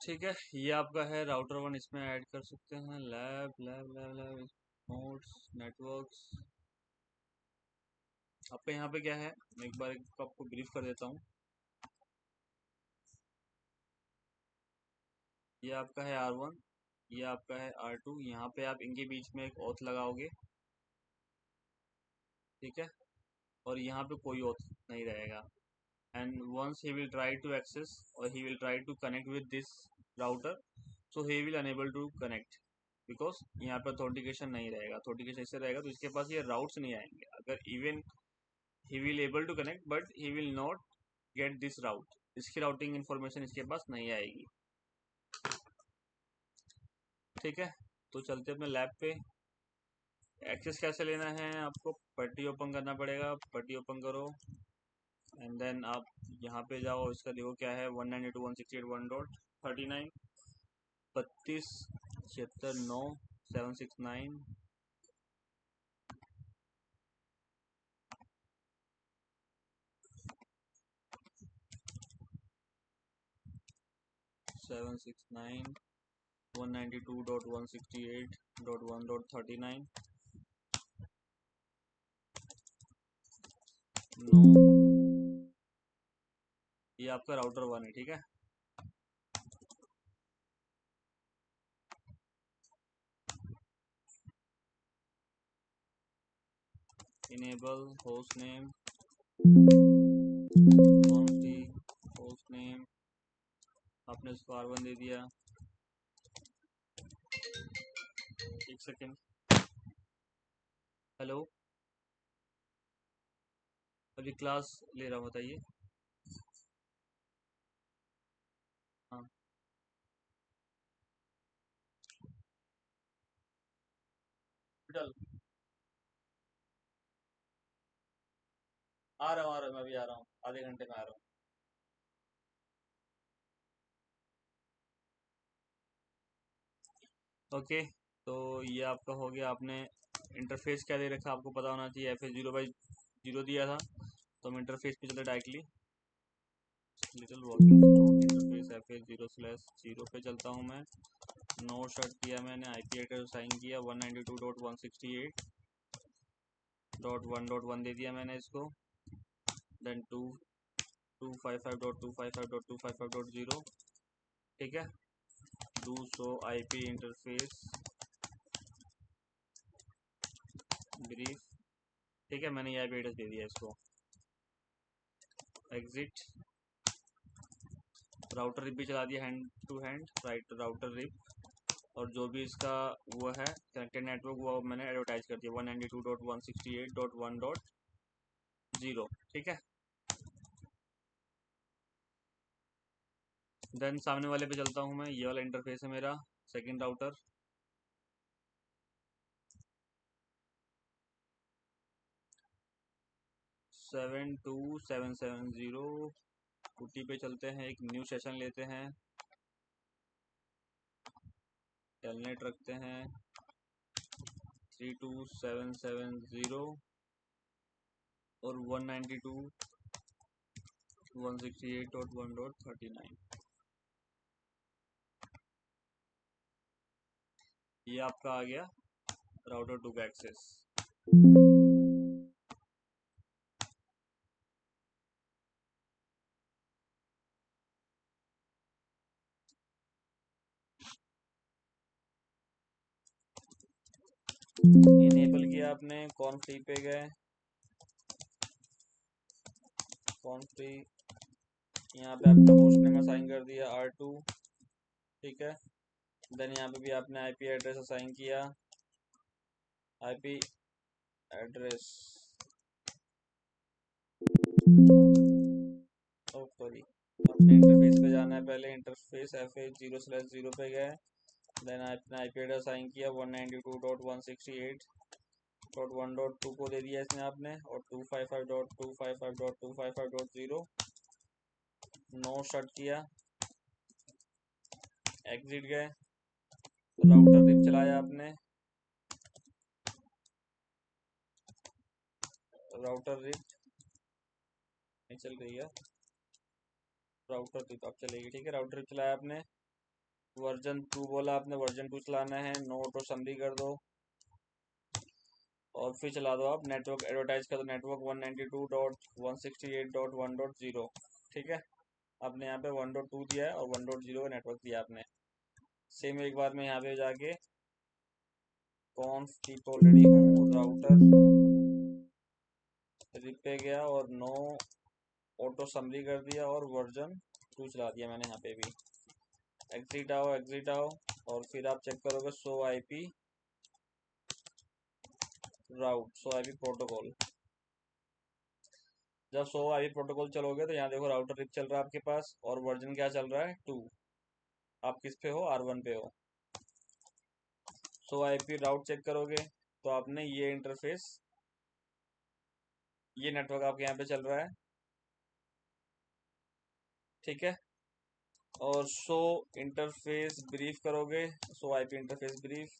ठीक है, ये आपका है राउटर 1, इसमें ऐड कर सकते हैं lab lab lab lab nodes networks. आपका यहाँ पे क्या है, मैं एक बार आपको ब्रीफ कर देता हूँ। ये आपका है R1, ये आपका है R2। यहाँ पे आप इनके बीच में एक ऑथ लगाओगे, ठीक है, और यहाँ पे कोई ऑथ नहीं रहेगा। And once he will try to access और he will try to connect with this router, so he will unable to connect, because यहाँ पे ऑथेंटिकेशन नहीं रहेगा। ऑथेंटिकेशन इससे रहेगा तो इसके पास ये राउट्स नहीं आएंगे। अगर even he will able to connect but he will not get this route, इसकी राउटिंग इन्फॉर्मेशन इसके पास नहीं आएगी। ठीक है, तो चलते अपने लैब पे। एक्सेस कैसे लेना है, आपको पट्टी ओपन करना पड़ेगा, पट्टी ओपन करो एंड देन आप यहाँ पे जाओ, इसका देखो क्या है 192.168.1.39 32 76 9 769 769 192.168.1.39 9। ये आपका राउटर 1 है, ठीक है। Enable host name, host name आपने इसको R1 दे दिया। एक सेकेंड, हेलो, अभी क्लास ले रहा हूँ, बताइए। हाँ चल, आ रहा हूँ, मैं अभी आ रहा हूँ, आधे घंटे में आ रहा हूँ। ओके, तो ये आपका हो गया। आपने इंटरफेस क्या दे रखा आपको पता होना चाहिए, FA0/0 दिया था, तो हम इंटरफेस पे चलते directly. Little working interface FA0/0 पे चलता हूँ मैं। नोड सेट किया मैंने, IP एड्रेस असाइन किया 192.168.1.1 दे दिया मैंने इसको, देन 255.255.255.0, ठीक है। Do show IP interface brief, ठीक है, मैंने ये IP एड्रेस दे दिया इसको। एग्जिट, राउटर रिप भी चला दिया hand to hand, right router RIP, और जो भी इसका वो है कनेक्टेड नेटवर्क वो मैंने एडवर्टाइज कर दिया 192.168.1.0, ठीक है। देन सामने वाले पे चलता हूँ मैं, ये वाला इंटरफेस है मेरा second router. Seven two seven seven zero कुटी पे चलते हैं, एक न्यू सेशन लेते हैं, टेलनेट रखते हैं 32770 और 192.168.1.39। ये आपका आ गया राउटर 2 का एक्सेस। इनेबल किया आपने, कॉन्फ्री पे गए, कॉन्फ्री यहाँ पे आपने होस्ट नेम असाइन कर दिया R2, ठीक है। देन यहाँ पे भी आपने आईपी एड्रेस असाइन किया, आईपी एड्रेस सॉरी अपने इंटरफेस पे जाना है, पहले इंटरफेस FH0/0 पे गए, देन आपने आईपी एड्रेस असाइन किया 192.168.1.2 को दे दिया इसने आपने, और 255.255.255.0 नो शट किया, एग्जिट गए, राउटर रिप चलाया आपने, राउटर रिप नहीं चल रही है, राउटर रिप अब चलेगी, ठीक है। राउटर रिप चलाया आपने, वर्जन 2 बोला आपने, वर्जन 2 चलाना है, नो ऑटो समरी कर दो और फिर चला दो आप नेटवर्क, एडवर्टाइज कर दो नेटवर्क 192.168.1.0, ठीक है। आपने यहाँ पे 1.2 दिया है और 1.0 का नेटवर्क दिया आपने। सेम एक बार मैं यहाँ पे जाके कॉन्फ की तो ऑलरेडी हूँ, राउटर रिप पे गया और नो ऑटो समरी कर दिया और वर्जन 2 चला दिया मैंने यहाँ पे भी। एग्जिट आओ, एग्जिट आओ, और फिर आप चेक करोगे show IP route, show IP protocol. जब शो आईपी प्रोटोकॉल चलोगे तो यहाँ देखो राउटर रिप चल रहा है आपके पास और वर्जन क्या चल रहा है 2। आप किस पे हो, R1 पे हो। शो आईपी राउट चेक करोगे तो आपने ये इंटरफेस, ये नेटवर्क आपके यहाँ पे चल रहा है, ठीक है। और शो इंटरफेस ब्रीफ करोगे, शो आईपी इंटरफेस ब्रीफ,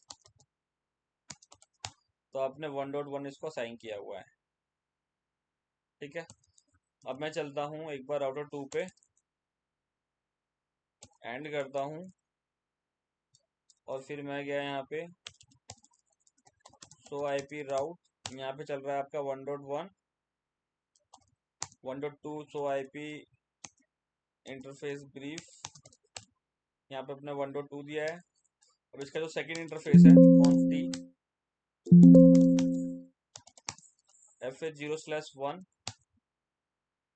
तो आपने 1.1 इसको असाइन किया हुआ है, ठीक है। अब मैं चलता हूँ एक बार राउटर 2 पे, एंड करता हूँ और फिर मैं गया यहाँ पे शो आईपी राउट, यहाँ पे चल रहा है आपका 1.1, 1.2 शो आईपी इंटरफेस ब्रीफ, यहाँ पे अपने 1.2 दिया है। अब इसका जो सेकंड इंटरफेस है कॉन्फ्टी FH0/1,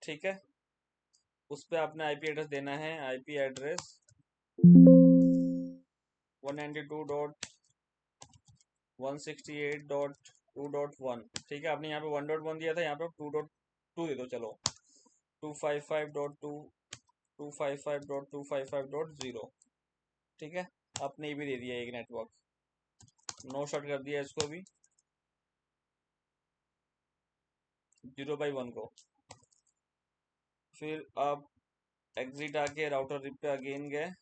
ठीक है, उस पे आपने आईपी एड्रेस देना है, आईपी एड्रेस 192.168.2.1, ठीक है। आपने यहाँ पे 1.1 दिया था, यहाँ पे 2.2 दे दो, चलो 255.255.255.0, ठीक है। आपने ये भी दे दिया एक नेटवर्क, नो शॉट कर दिया इसको भी 0/1 को। फिर आप एग्जिट आके राउटर रिप पे अगेन गए,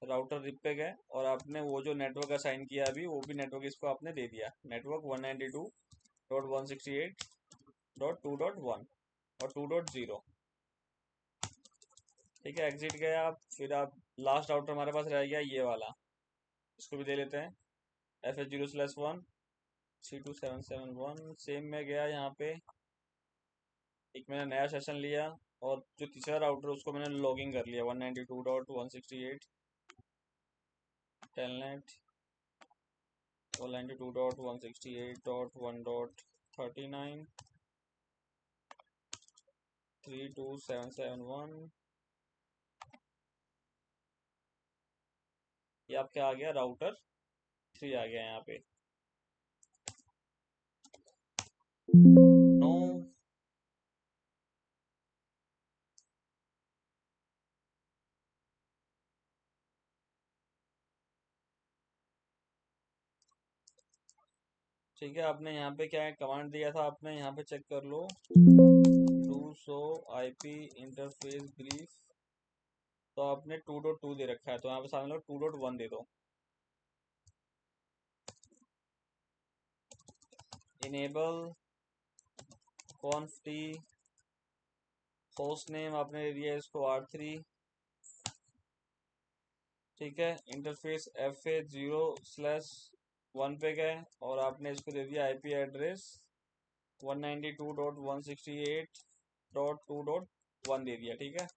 राउटर रिप पे गए और आपने वो जो नेटवर्क असाइन किया अभी, वो भी नेटवर्क इसको आपने दे दिया, नेटवर्क 192.168.2.1 और 2.0, ठीक है। एग्जिट गए आप, फिर आप लास्ट राउटर हमारे पास रह गया ये वाला, इसको भी दे लेते हैं FH0/1 32771। सेम में गया यहाँ पे, एक मैंने नया सेशन लिया और जो तीसरा राउटर उसको मैंने लॉगिंग कर लिया 192.168 टेलनेट 192.168.1.39 32771 क्या आ गया, राउटर 3 आ गया यहाँ पे। नो, ठीक है। आपने यहाँ पे क्या है कमांड दिया था, आपने यहाँ पे चेक कर लो, do show IP interface brief, तो आपने 2.2 दे रखा है, तो यहाँ पे सामने 2.1 दे दो। इनेबल कॉन्फ टी, होस्ट नेम आपने दे दिया इसको R3, ठीक है। इंटरफेस FA0/1 पे गए और आपने इसको दे दिया आईपी एड्रेस 192.168.2.1 दे दिया, ठीक है।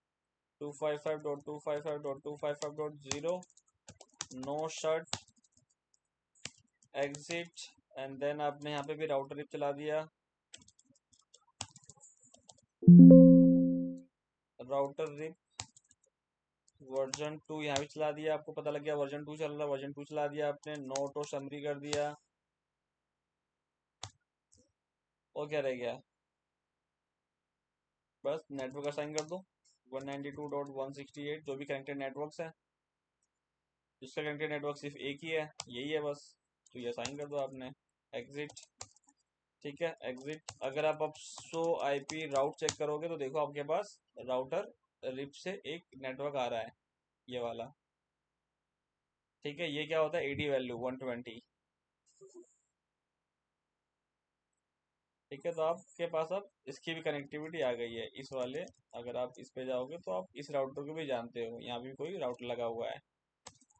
255.255.255.0 no shut exit, and then आपने यहाँ पे भी राउटर रिप चला दिया, राउटर रिप वर्जन 2 यहाँ भी चला दिया, आपको पता लग गया वर्जन 2 चल रहा है, वर्जन 2 चला दिया आपने, नो टो समरी कर दिया, और क्या रह गया, बस नेटवर्क असाइन कर दो 192.168 जो भी कनेक्टेड नेटवर्क्स है, जिसका कनेक्टेड नेटवर्क सिर्फ एक ही है, यही है बस, तो ये असाइन कर दो आपने। एग्जिट, ठीक है, एग्जिट। अगर आप अब शो आईपी राउट चेक करोगे तो देखो आपके पास राउटर रिप से एक नेटवर्क आ रहा है, ये वाला, ठीक है। ये क्या होता है, एडी वैल्यू 120, ठीक है। तो आपके पास अब इसकी भी कनेक्टिविटी आ गई है, इस वाले, अगर आप इस पे जाओगे तो आप इस राउटर को भी जानते हो, यहाँ भी कोई राउटर लगा हुआ है,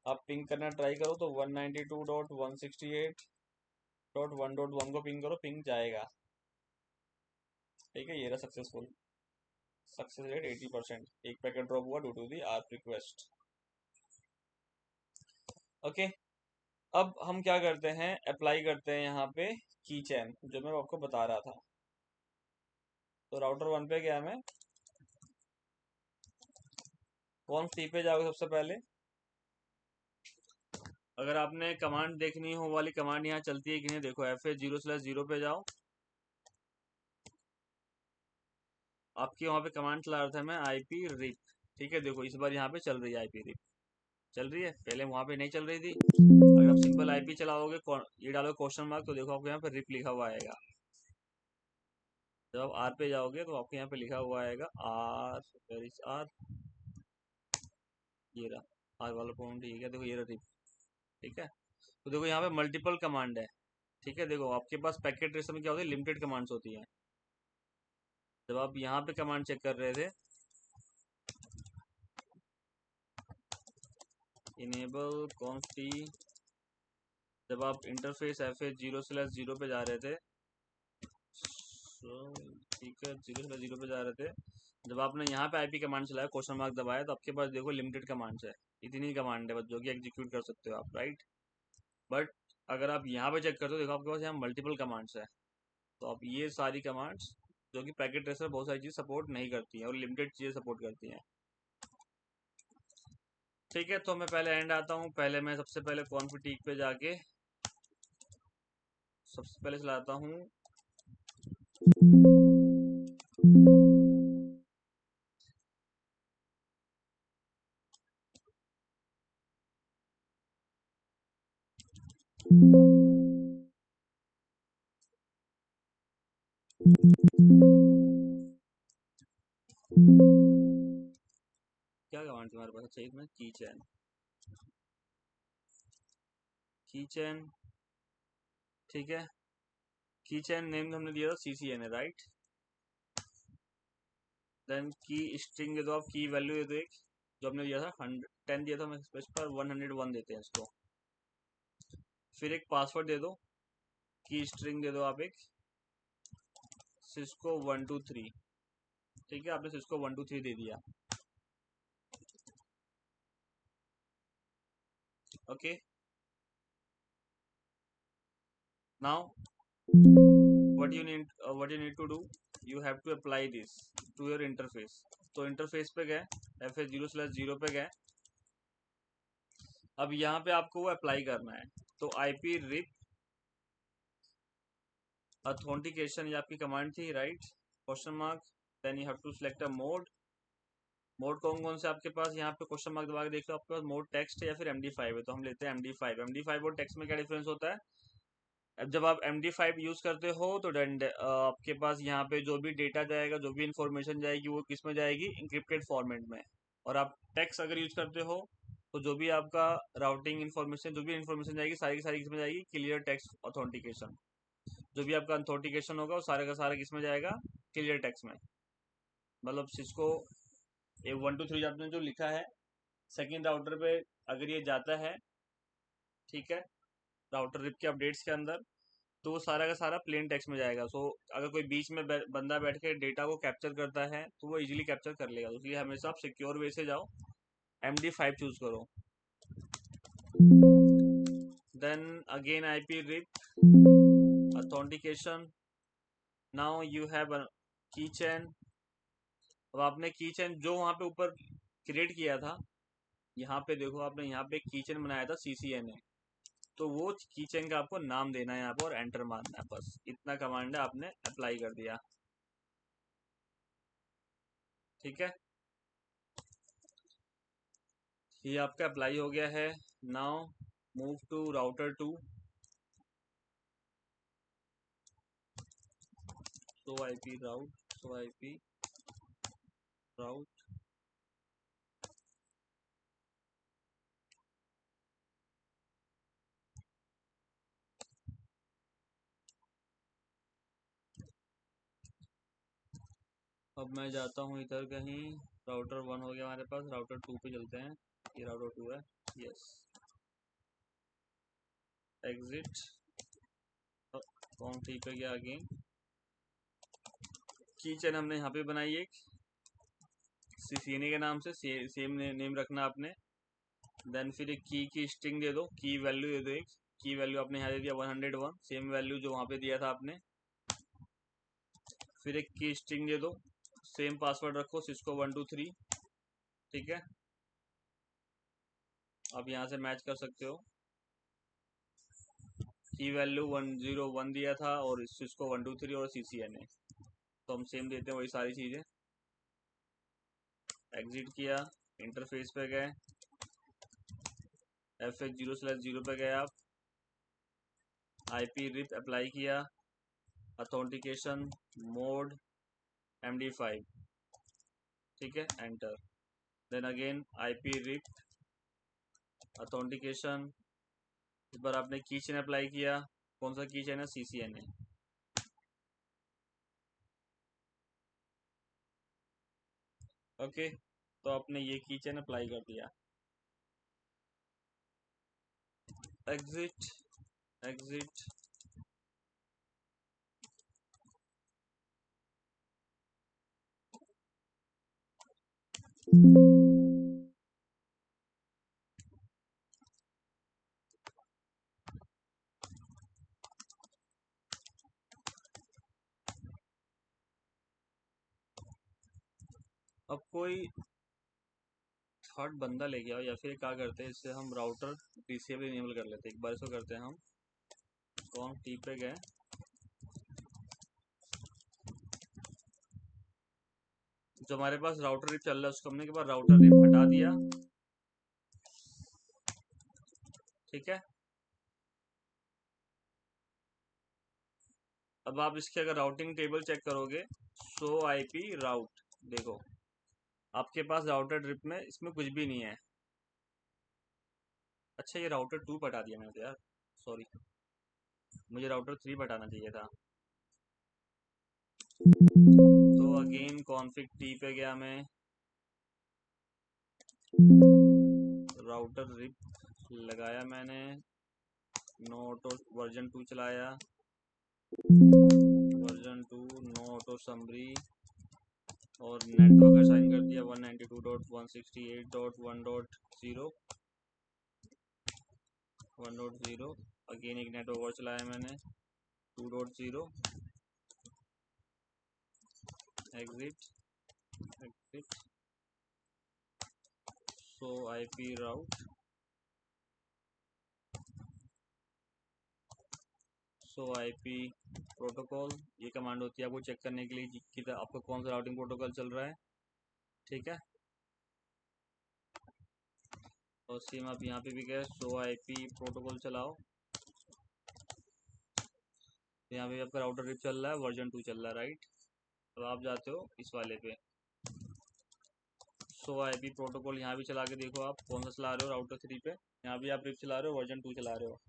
आप पिंग करना ट्राई करो तो 192.168.1.1 को पिंग करो, पिंग जाएगा, ठीक है। ये रहा सक्सेसफुल, सक्सेस रेट 80%, एक पैकेट ड्रॉप हुआ due to the ARP request, okay. अब हम क्या करते हैं, अप्लाई करते हैं यहाँ पे की चैन, जो मैं आपको बता रहा था। तो राउटर 1 पे गया मैं, कॉन्फ टी पे जाओगे सबसे पहले, अगर आपने कमांड देखनी हो वाली कमांड यहाँ चलती है कि नहीं, देखो FA0/0 पे जाओ, आपकी वहाँ पे कमांड चला रहा था मैं आईपी रिप, ठीक है। देखो इस बार यहाँ पे चल रही है आईपी रिप, चल रही है, पहले वहाँ पे नहीं चल रही थी। अगर आप सिंपल आईपी चलाओगे, ये डालोगे क्वेश्चन मार्क, तो देखो आपको यहाँ पे रिप लिखा हुआ आएगा। जब आप आर पे जाओगे तो आपको यहाँ पे लिखा हुआ आएगा आर, वेर इज आर, ये रहा आर वाला पॉइंट, ठीक है। देखो ये रहा रिप, ठीक है। तो देखो यहाँ पे मल्टीपल कमांड है, ठीक है। देखो आपके पास पैकेट ट्रेसर में क्या होती है, लिमिटेड कमांड्स होती हैं। जब आप यहाँ पे कमांड चेक कर रहे थे, इनेबल कॉन्फ टी, जब आप इंटरफेस FA0/0 पे जा रहे थे, ठीक है, 0/0 पे जा रहे थे, जब आपने यहाँ पे आईपी कमांड चलाया, क्वेश्चन मार्क दबाया, तो आपके पास देखो लिमिटेड कमांड्स है, इतनी कमांड है बस जो कि एग्जीक्यूट कर सकते हो आप, राइट। बट अगर आप यहाँ पे चेक करते हो, देखो आपके पास यहाँ मल्टीपल कमांड्स है, तो आप ये सारी कमांड्स, जो कि पैकेट ट्रेसर बहुत सारी चीज़ सपोर्ट नहीं करती हैं और लिमिटेड चीज़ें सपोर्ट करती हैं, ठीक है। तो मैं पहले एंड आता हूँ, पहले मैं सबसे पहले कॉन्फिग पे जाके सबसे पहले चलाता हूँ क्या कमांड तुम्हारे पास, अच्छा इसमें की चैन, की चैन, ठीक है। की चैन नेम हमने दिया था CCNA, राइट। देन की स्ट्रिंग दे दो आप, की वैल्यू दे दो एक, जो हमने दिया था 10 दिया था, मैं इस पर 101 देते हैं इसको। फिर एक पासवर्ड दे दो, की स्ट्रिंग दे दो आप एक, सिस्को 123, ठीक है। आपने सिस्को 123 दे दिया, okay. Now what you need to do, you have to apply this to your interface। तो इंटरफेस पे गए, FA0/0 पे गए, अब यहाँ पे आपको वो अप्लाई करना है, तो IP रिप ऑथेंटिकेशन ये आपकी कमांड थी, right, question mark, then you have to select a mode. Mode कौन कौन से आपके पास, यहाँ पे क्वेश्चन मार्क दबा के देख लो, आपके पास मोड टेक्स्ट है या फिर MD5 है, तो हम लेते हैं MD5। MD5 और टेक्स्ट में क्या डिफरेंस होता है, अब जब आप MD5 यूज करते हो तो आपके पास यहाँ पे जो भी डेटा जाएगा, जो भी इंफॉर्मेशन जाएगी, वो किस में जाएगी, इंक्रिप्टेड फॉर्मेट में। और आप टेक्स्ट अगर यूज करते हो तो जो भी आपका राउटिंग इन्फॉर्मेशन, जो भी इन्फॉर्मेशन जाएगी, सारी की सारी किस में जाएगी, क्लियर टेक्स्ट ऑथेंटिकेशन। जो भी आपका ऑथेंटिकेशन होगा वो सारे का सारा किस में जाएगा, क्लियर टेक्स्ट में। मतलब सिस्को 123 आपने जो लिखा है सेकेंड राउटर पे, अगर ये जाता है, ठीक है, राउटर रिप के अपडेट्स के अंदर, तो वो सारा का सारा प्लेन टेक्स्ट में जाएगा। सो अगर कोई बीच में बंदा बैठ के डेटा को कैप्चर करता है तो वो इजीली कैप्चर कर लेगा, इसलिए हमेशा आप सिक्योर वे से जाओ, MD5 चूज करो। Then again IP RIP authentication, now you have key chain. अब आपने की चेन जो वहां पे ऊपर क्रिएट किया था, यहाँ पे देखो आपने यहाँ पे की चेन बनाया था CCNA, तो वो की चेन का आपको नाम देना है यहाँ पर और एंटर मारना है, बस इतना कमांड है, आपने अप्लाई कर दिया, ठीक है, ये आपका अप्लाई हो गया है। Now move to router 2। So IP route, so IP route, अब मैं जाता हूँ इधर कहीं, राउटर 1 हो गया हमारे पास, राउटर 2 पे चलते हैं, ये राउटर 2 है, यस, एग्जिट, कौन सी पे गया अगेन, की चेन हमने यहाँ पे बनाई एक CCNA के नाम से, सेम नेम रखना आपने। देन फिर एक की स्ट्रिंग दे दो, की वैल्यू दे दो, एक की वैल्यू आपने यहाँ दे दिया 101, सेम वैल्यू जो वहाँ पे दिया था आपने। फिर एक की स्ट्रिंग दे दो, सेम पासवर्ड रखो, सिस्को 123, ठीक है, आप यहाँ से मैच कर सकते हो। की वैल्यू 101 दिया था और सिस्को 123 और CCNA, तो हम सेम देते हैं वही सारी चीज़ें। एग्जिट किया, इंटरफेस पे गए, FH0/0 पे गए आप, IP रिप अप्लाई किया, ऑथेंटिकेशन मोड MD5, ठीक है, enter. Then again IP RIP authentication, इस बार आपने की चेन अप्लाई किया, कौन सा की चेन है, CCNA, ओके, तो आपने ये की चेन अप्लाई कर दिया। एग्जिट, एग्जिट, अब कोई थर्ड बंदा ले गया या फिर क्या करते हैं, इससे हम राउटर डिसेबल इनेबल कर लेते हैं। एक बार इसको करते हैं हम, कौन टी पे गए, जो हमारे पास राउटर रिप चल रहा है उसको हमने के बाद राउटर रिप हटा दिया, ठीक है। अब आप इसके अगर राउटिंग टेबल चेक करोगे, सो IP राउट, देखो आपके पास राउटर ट्रिप में इसमें कुछ भी नहीं है। अच्छा ये राउटर 2 हटा दिया मैंने तो यार, सॉरी, मुझे राउटर 3 हटाना चाहिए था। तो अगेन कॉन्फ़िग टी पे गया मैं, राउटर रिप लगाया मैंने, नो ऑटो वर्जन 2 चलाया, वर्जन 2 नो ऑटो समरी, और नेटवर्क असाइन कर दिया 192.168.1.0 1.0। अगेन एक नेटवर्क और चलाया मैंने 2.0, exit, exit, so IP route, सो आईपी प्रोटोकॉल, ये कमांड होती है आपको चेक करने के लिए कि आपका कौन सा राउटिंग प्रोटोकॉल चल रहा है, ठीक है। और सेम आप यहाँ पे भी गए, सो आईपी प्रोटोकॉल चलाओ, यहाँ पे आपका राउटर रिप चल रहा है, वर्जन 2 चल रहा है, राइट। अब आप जाते हो इस वाले पे, सो आईपी प्रोटोकॉल यहाँ भी चला के देखो आप कौन सा चला रहे हो, राउटर 3 पे यहाँ भी आप रिप चला रहे हो, वर्जन 2 चला रहे हो।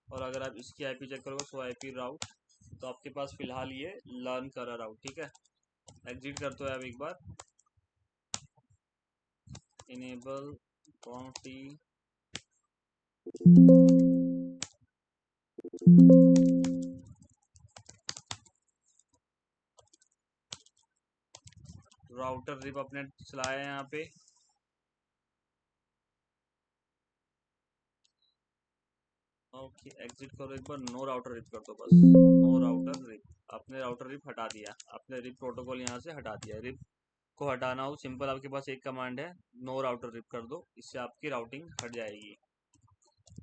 और अगर आप इसकी आईपी चेक करोगे सो आईपी राउट, तो आपके पास फिलहाल ये लर्न कर रहा राउट, ठीक है। एग्जिट करते हो आप एक बार, इनेबल कॉन्फी राउटर रिप अपने चलाया यहाँ पे, ओके। एग्जिट करो एक बार, नो राउटर रिप कर दो बस, नो राउटर रिप, आपने राउटर रिप हटा दिया, आपने रिप प्रोटोकॉल यहाँ से हटा दिया। रिप को हटाना हो सिंपल, आपके पास एक कमांड है, नो राउटर रिप कर दो, इससे आपकी राउटिंग हट जाएगी।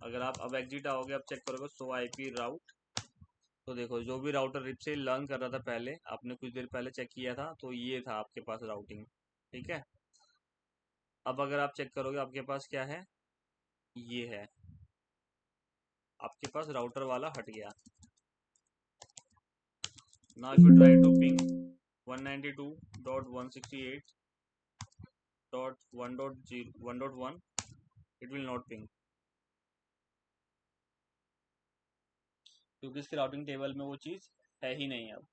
अगर आप अब एग्जिट आओगे, आप चेक करोगे सो आईपी राउट, तो देखो जो भी राउटर रिप से लर्न कर रहा था पहले, आपने कुछ देर पहले चेक किया था, तो ये था आपके पास राउटिंग, ठीक है। अब अगर आप चेक करोगे आपके पास क्या है, ये है आपके पास राउटर वाला हट गया। Now if you try to ping 192.168.1.1, it will not ping, क्योंकि इसके राउटिंग टेबल में वो चीज़ है ही नहीं अब।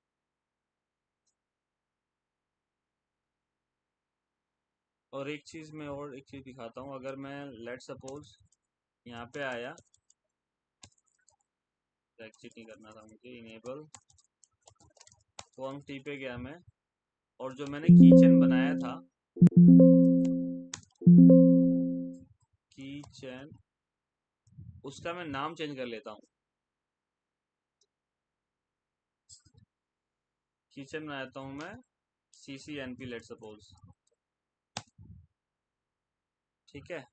और एक चीज़ मैं और एक चीज़ दिखाता हूँ, अगर मैं लेट सपोज यहाँ पे आया, एग्जिट नहीं करना था मुझे, इनेबल कॉन्फ टी पे गया मैं, और जो मैंने कीचेन बनाया था, कीचेन, उसका मैं नाम चेंज कर लेता हूँ, कीचेन बनाता हूँ मैं CCNP लेट सपोज, ठीक है।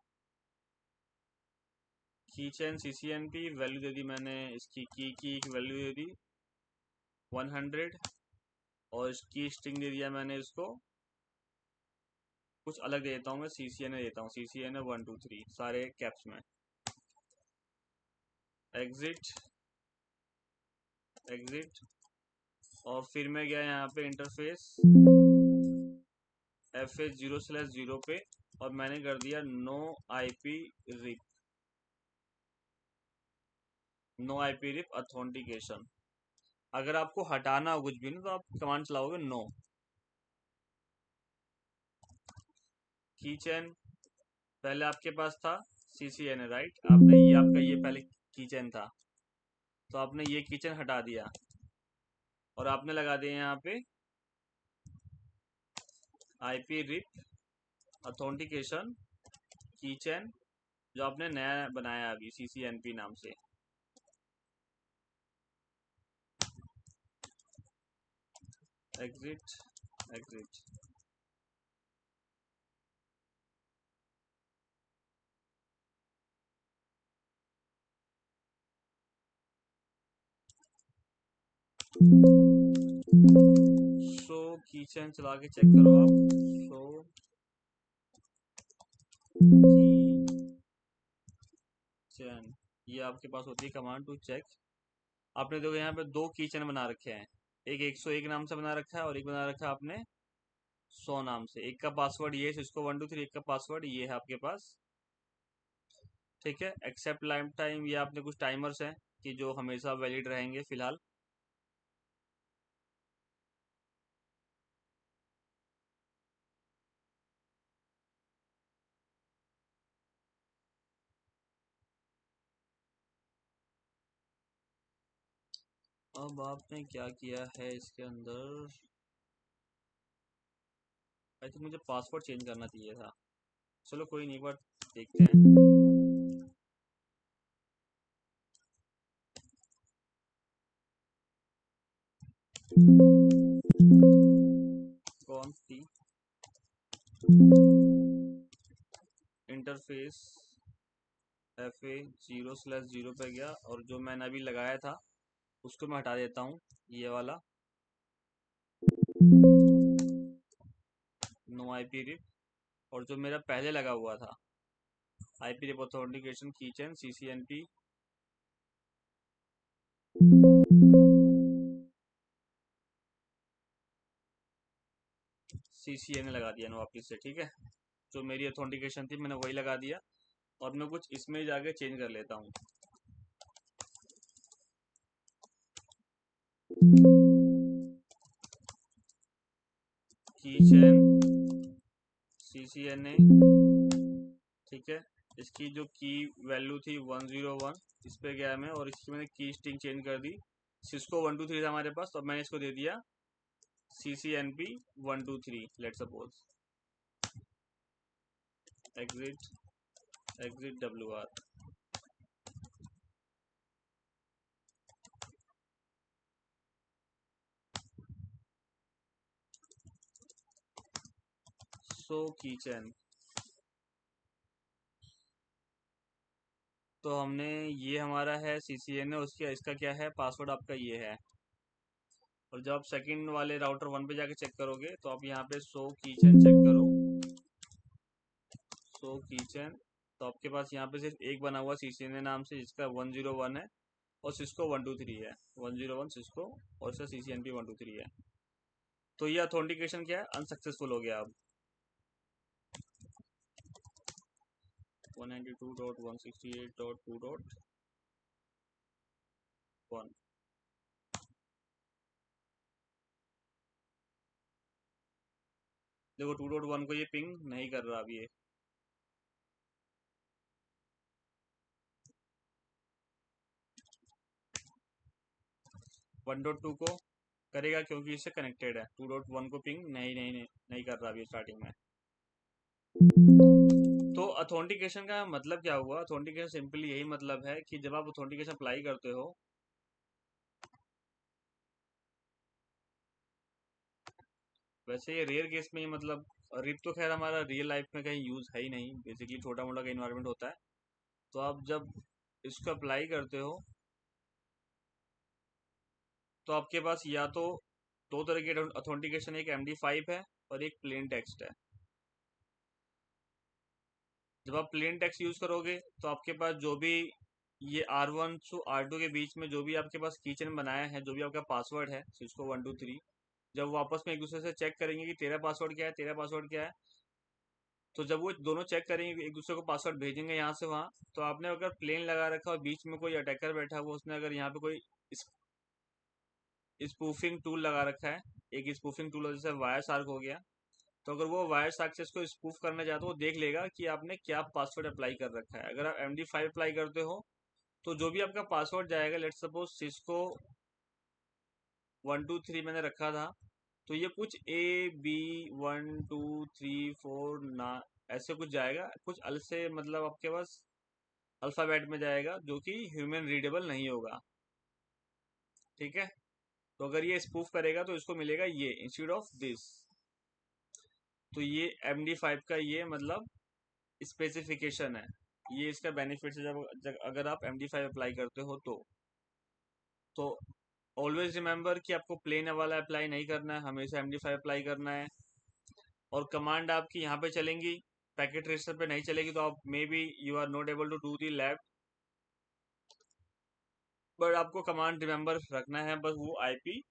कीचेन CCNP वैल्यू दे दी मैंने, इसकी की वैल्यू दे दी 100, और इसकी स्ट्रिंग दे दिया मैंने इसको कुछ अलग देता हूँ मैं, CCNA देता हूँ, CCNA 1 2 3 सारे कैप्स में। एग्जिट, एग्जिट, और फिर मैं गया यहाँ पे इंटरफेस FA0/0 पे, और मैंने कर दिया no IP RIP, no IP RIP authentication. अगर आपको हटाना हो कुछ भी ना, तो आप कमांड चलाओगे नो। कीचेन पहले आपके पास था CCNA, राइट, आपने ये आपका ये पहले कीचेन था, तो आपने ये कीचेन हटा दिया, और आपने लगा दिया यहाँ पे आईपी रिप ऑथेंटिकेशन कीचेन, जो आपने नया बनाया अभी CCNP नाम से। एग्जिट, एग्जिट, सो कीचेन चला के चेक करो आप, सो कीचेन, ये आपके पास होती है कमांड टू चेक। आपने देखो यहाँ पे दो कीचेन बना रखे हैं, एक 101 नाम से बना रखा है, और एक बना रखा है आपने 100 नाम से। एक का पासवर्ड ये है इसको 1 2 3, एक का पासवर्ड ये है आपके पास, ठीक है। एक्सेप्ट लाइफ टाइम, ये आपने कुछ टाइमर्स हैं कि जो हमेशा वैलिड रहेंगे फिलहाल। अब आपने क्या किया है इसके अंदर, आई थिंक मुझे पासवर्ड चेंज करना चाहिए था, चलो कोई नहीं, एक बार देखते हैं। कौन सी इंटरफेस FA0/0 पे गया, और जो मैंने अभी लगाया था उसको मैं हटा देता हूँ, ये वाला नो आईपी रिप, और जो मेरा पहले लगा हुआ था IP RIP authentication keychain CCNP CCNA लगा दिया ना वापिस से। ठीक है, जो मेरी ऑथेंटिकेशन थी मैंने वही लगा दिया, और मैं कुछ इसमें जाके चेंज कर लेता हूँ। कीचेन CCNA, ठीक है, इसकी जो की वैल्यू थी 101, इस पे गया मैं और इसकी मैंने की स्ट्रिंग चेंज कर दी। सिस्को 123 था हमारे पास, तो मैंने इसको दे दिया CCNP 123, let suppose exit exit WR। सो कीचेन, तो हमने ये हमारा है CCNA, उसका इसका क्या है पासवर्ड आपका ये है। और जब आप सेकंड वाले राउटर 1 पे जाके चेक करोगे तो आप यहाँ पे सो कीचेन चेक करो, सो कीचेन, तो आपके पास यहाँ पे सिर्फ एक बना हुआ CCNA नाम से, जिसका 101 है और सिस्को 123 है, 101 सिस्को और इसका CCNP 123 है। तो ये ऑथेंटिकेशन क्या है, अनसक्सेसफुल हो गया। अब 192.168.2.1, देखो 2.1 को ये पिंग नहीं कर रहा अब ये। 1.2 को करेगा क्योंकि इससे कनेक्टेड है, 2.1 को पिंग नहीं कर रहा अभी स्टार्टिंग में। तो ऑथेंटिकेशन का मतलब क्या हुआ, ऑथेंटिकेशन सिंपली यही मतलब है कि जब आप ऑथेंटिकेशन अप्लाई करते हो, वैसे ये रेयर केस में ही मतलब, रिप तो खैर हमारा रियल लाइफ में कहीं यूज है ही नहीं, बेसिकली छोटा मोटा का इन्वायरमेंट होता है। तो आप जब इसको अप्लाई करते हो तो आपके पास या तो दो तरह की ऑथेंटिकेशन, एक MD5 है और एक प्लेन टेक्स्ट है। जब आप प्लेन टेक्स्ट यूज करोगे तो आपके पास जो भी ये R1 टू R2 के बीच में जो भी आपके पास कीचेन बनाया है, जो भी आपका पासवर्ड है सिस्को 123, जब वो आपस में एक दूसरे से चेक करेंगे कि तेरा पासवर्ड क्या है, तेरा पासवर्ड क्या है, तो जब वो दोनों चेक करेंगे, एक दूसरे को पासवर्ड भेजेंगे यहाँ से वहाँ, तो आपने अगर प्लेन लगा रखा और बीच में कोई अटैकर बैठा हुआ, उसने अगर यहाँ पे कोई स्पूफिंग टूल लगा रखा है, एक स्पूफिंग टूल जैसे वायर शार्क हो गया, तो अगर वो वायर शार्क से इसको स्पूफ करना चाहता है, वो देख लेगा कि आपने क्या पासवर्ड अप्लाई कर रखा है। अगर आप MD5 अप्लाई करते हो तो जो भी आपका पासवर्ड जाएगा, लेट सपोज सिस्को 123 मैंने रखा था, तो ये कुछ AB 1 2 3 4 ना ऐसे कुछ जाएगा, कुछ अल से मतलब आपके पास अल्फाबेट में जाएगा, जो कि ह्यूमन रीडेबल नहीं होगा। ठीक है, तो अगर ये स्पूफ करेगा तो इसको मिलेगा ये इंस्टेड ऑफ दिस। तो ये MD5 का ये मतलब स्पेसिफिकेशन है, ये इसका बेनिफिट है जब अगर आप MD5 अप्लाई करते हो तो ऑलवेज रिमेंबर कि आपको प्लेन वाला अप्लाई नहीं करना है, हमेशा MD5 अप्लाई करना है। और कमांड आपकी यहाँ पे चलेंगी, पैकेट रजिस्टर पे नहीं चलेगी, तो आप may be you are not able to do the lab, but आपको कमांड रिमेंबर रखना है बस वो IP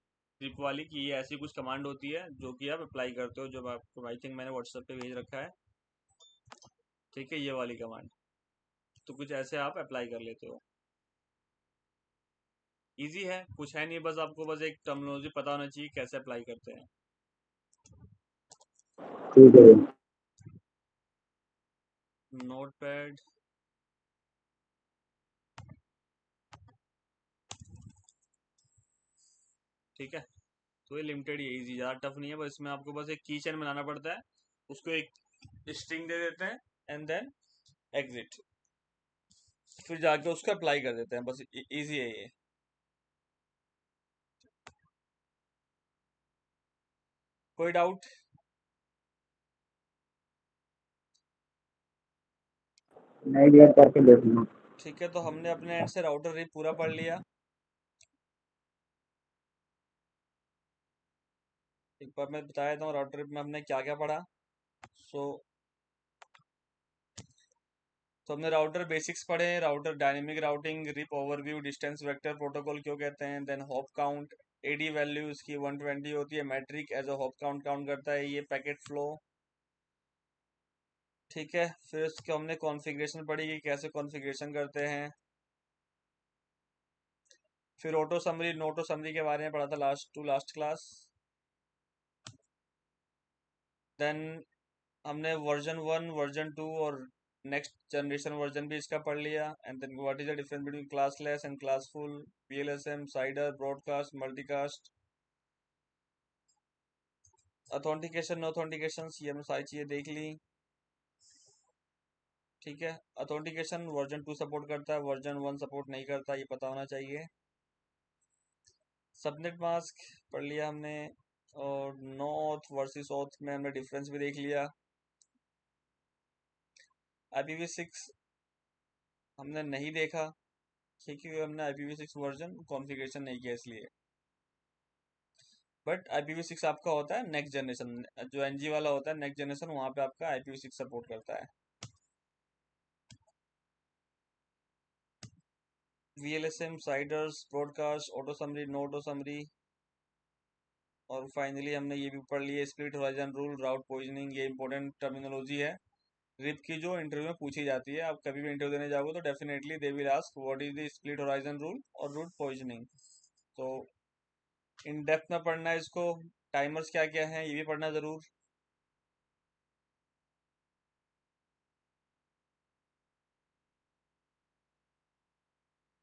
ट्रिप वाली की, ये ऐसी कुछ कमांड होती है जो कि आप अप्लाई करते हो, जब आपको आई थिंक मैंने व्हाट्सएप पे भेज रखा है। ठीक है, ये वाली कमांड, तो कुछ ऐसे आप अप्लाई कर लेते हो। इजी है, कुछ है नहीं, बस आपको बस एक टर्मिनोलॉजी पता होना चाहिए कैसे अप्लाई करते हैं। ठीक है भैया। नोट पैड, ठीक है, तो ये लिमिटेड, ये इजी, ज़्यादा टफ नहीं है, बस इसमें आपको बस एक की चेन बनाना पड़ता है, उसको एक स्ट्रिंग दे देते हैं एंड देन एग्जिट, फिर जाके उसको अप्लाई कर देते हैं, बस इजी है ये। कोई डाउट? नहीं भैया, करके देख लूँ। ठीक है, तो हमने अपने एंड से राउटर रीप पूरा पढ़ लिया। एक बार मैं बता देता हूँ राउटर ट्रिप में हमने क्या क्या पढ़ा। सो तो हमने राउटर बेसिक्स पढ़े, router dynamic routing, RIP overview, distance vector protocol क्यों कहते हैं, then hop count, AD value इसकी 120 होती है, metric as a hop count count करता है, ये पैकेट फ्लो। ठीक है, फिर इसके हमने कॉन्फ़िगरेशन पढ़ी कि कैसे कॉन्फ़िगरेशन करते हैं। फिर ऑटो समरी नोटो समरी के बारे में पढ़ा था लास्ट क्लास। देन हमने वर्जन 1 वर्जन 2 और नेक्स्ट जनरेशन वर्जन भी इसका पढ़ लिया। And then what is the difference between classless and classful, VLSM, CIDR, broadcast, multicast, authentication, authentication, ये हमने सारी चीजें देख ली। ठीक है, ऑथेंटिकेशन वर्जन 2 सपोर्ट करता है, वर्जन 1 सपोर्ट नहीं करता, ये पता होना चाहिए। सबनेट मास्क पढ़ लिया हमने, और नो ऑथ वर्सेस ऑथ में हमने डिफरेंस भी देख लिया। IPv6 हमने नहीं देखा क्योंकि हमने IPv6 वर्जन कॉन्फ़िगरेशन नहीं किया इसलिए। बट IPv6 आपका होता है नेक्स्ट जनरेशन, जो NG वाला होता है नेक्स्ट जनरेशन, वहाँ पे आपका IPv6 सपोर्ट करता है। VLSM, CIDRs, broadcast, auto summary, no auto summary, और फाइनली हमने ये भी पढ़ लिया split horizon rule, route poisoning, ये इंपॉर्टेंट टर्मिनोलॉजी है रिप की जो इंटरव्यू में पूछी जाती है। आप कभी भी इंटरव्यू देने जाओगे तो definitely they will ask what is the split horizon rule और रूट पॉइजनिंग। तो इन डेप्थ में पढ़ना है इसको। टाइमर्स क्या क्या हैं ये भी पढ़ना जरूर।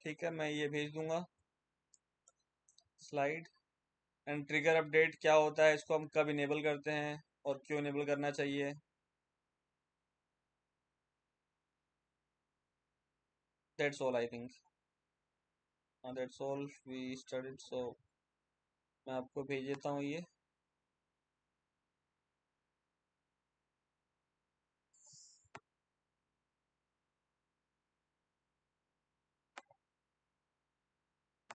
ठीक है, मैं ये भेज दूंगा स्लाइड। एंड ट्रिगर अपडेट क्या होता है, इसको हम कब इनेबल करते हैं और क्यों इनेबल करना चाहिए। That's all I think. That's all we studied. So मैं आपको भेज देता हूँ ये।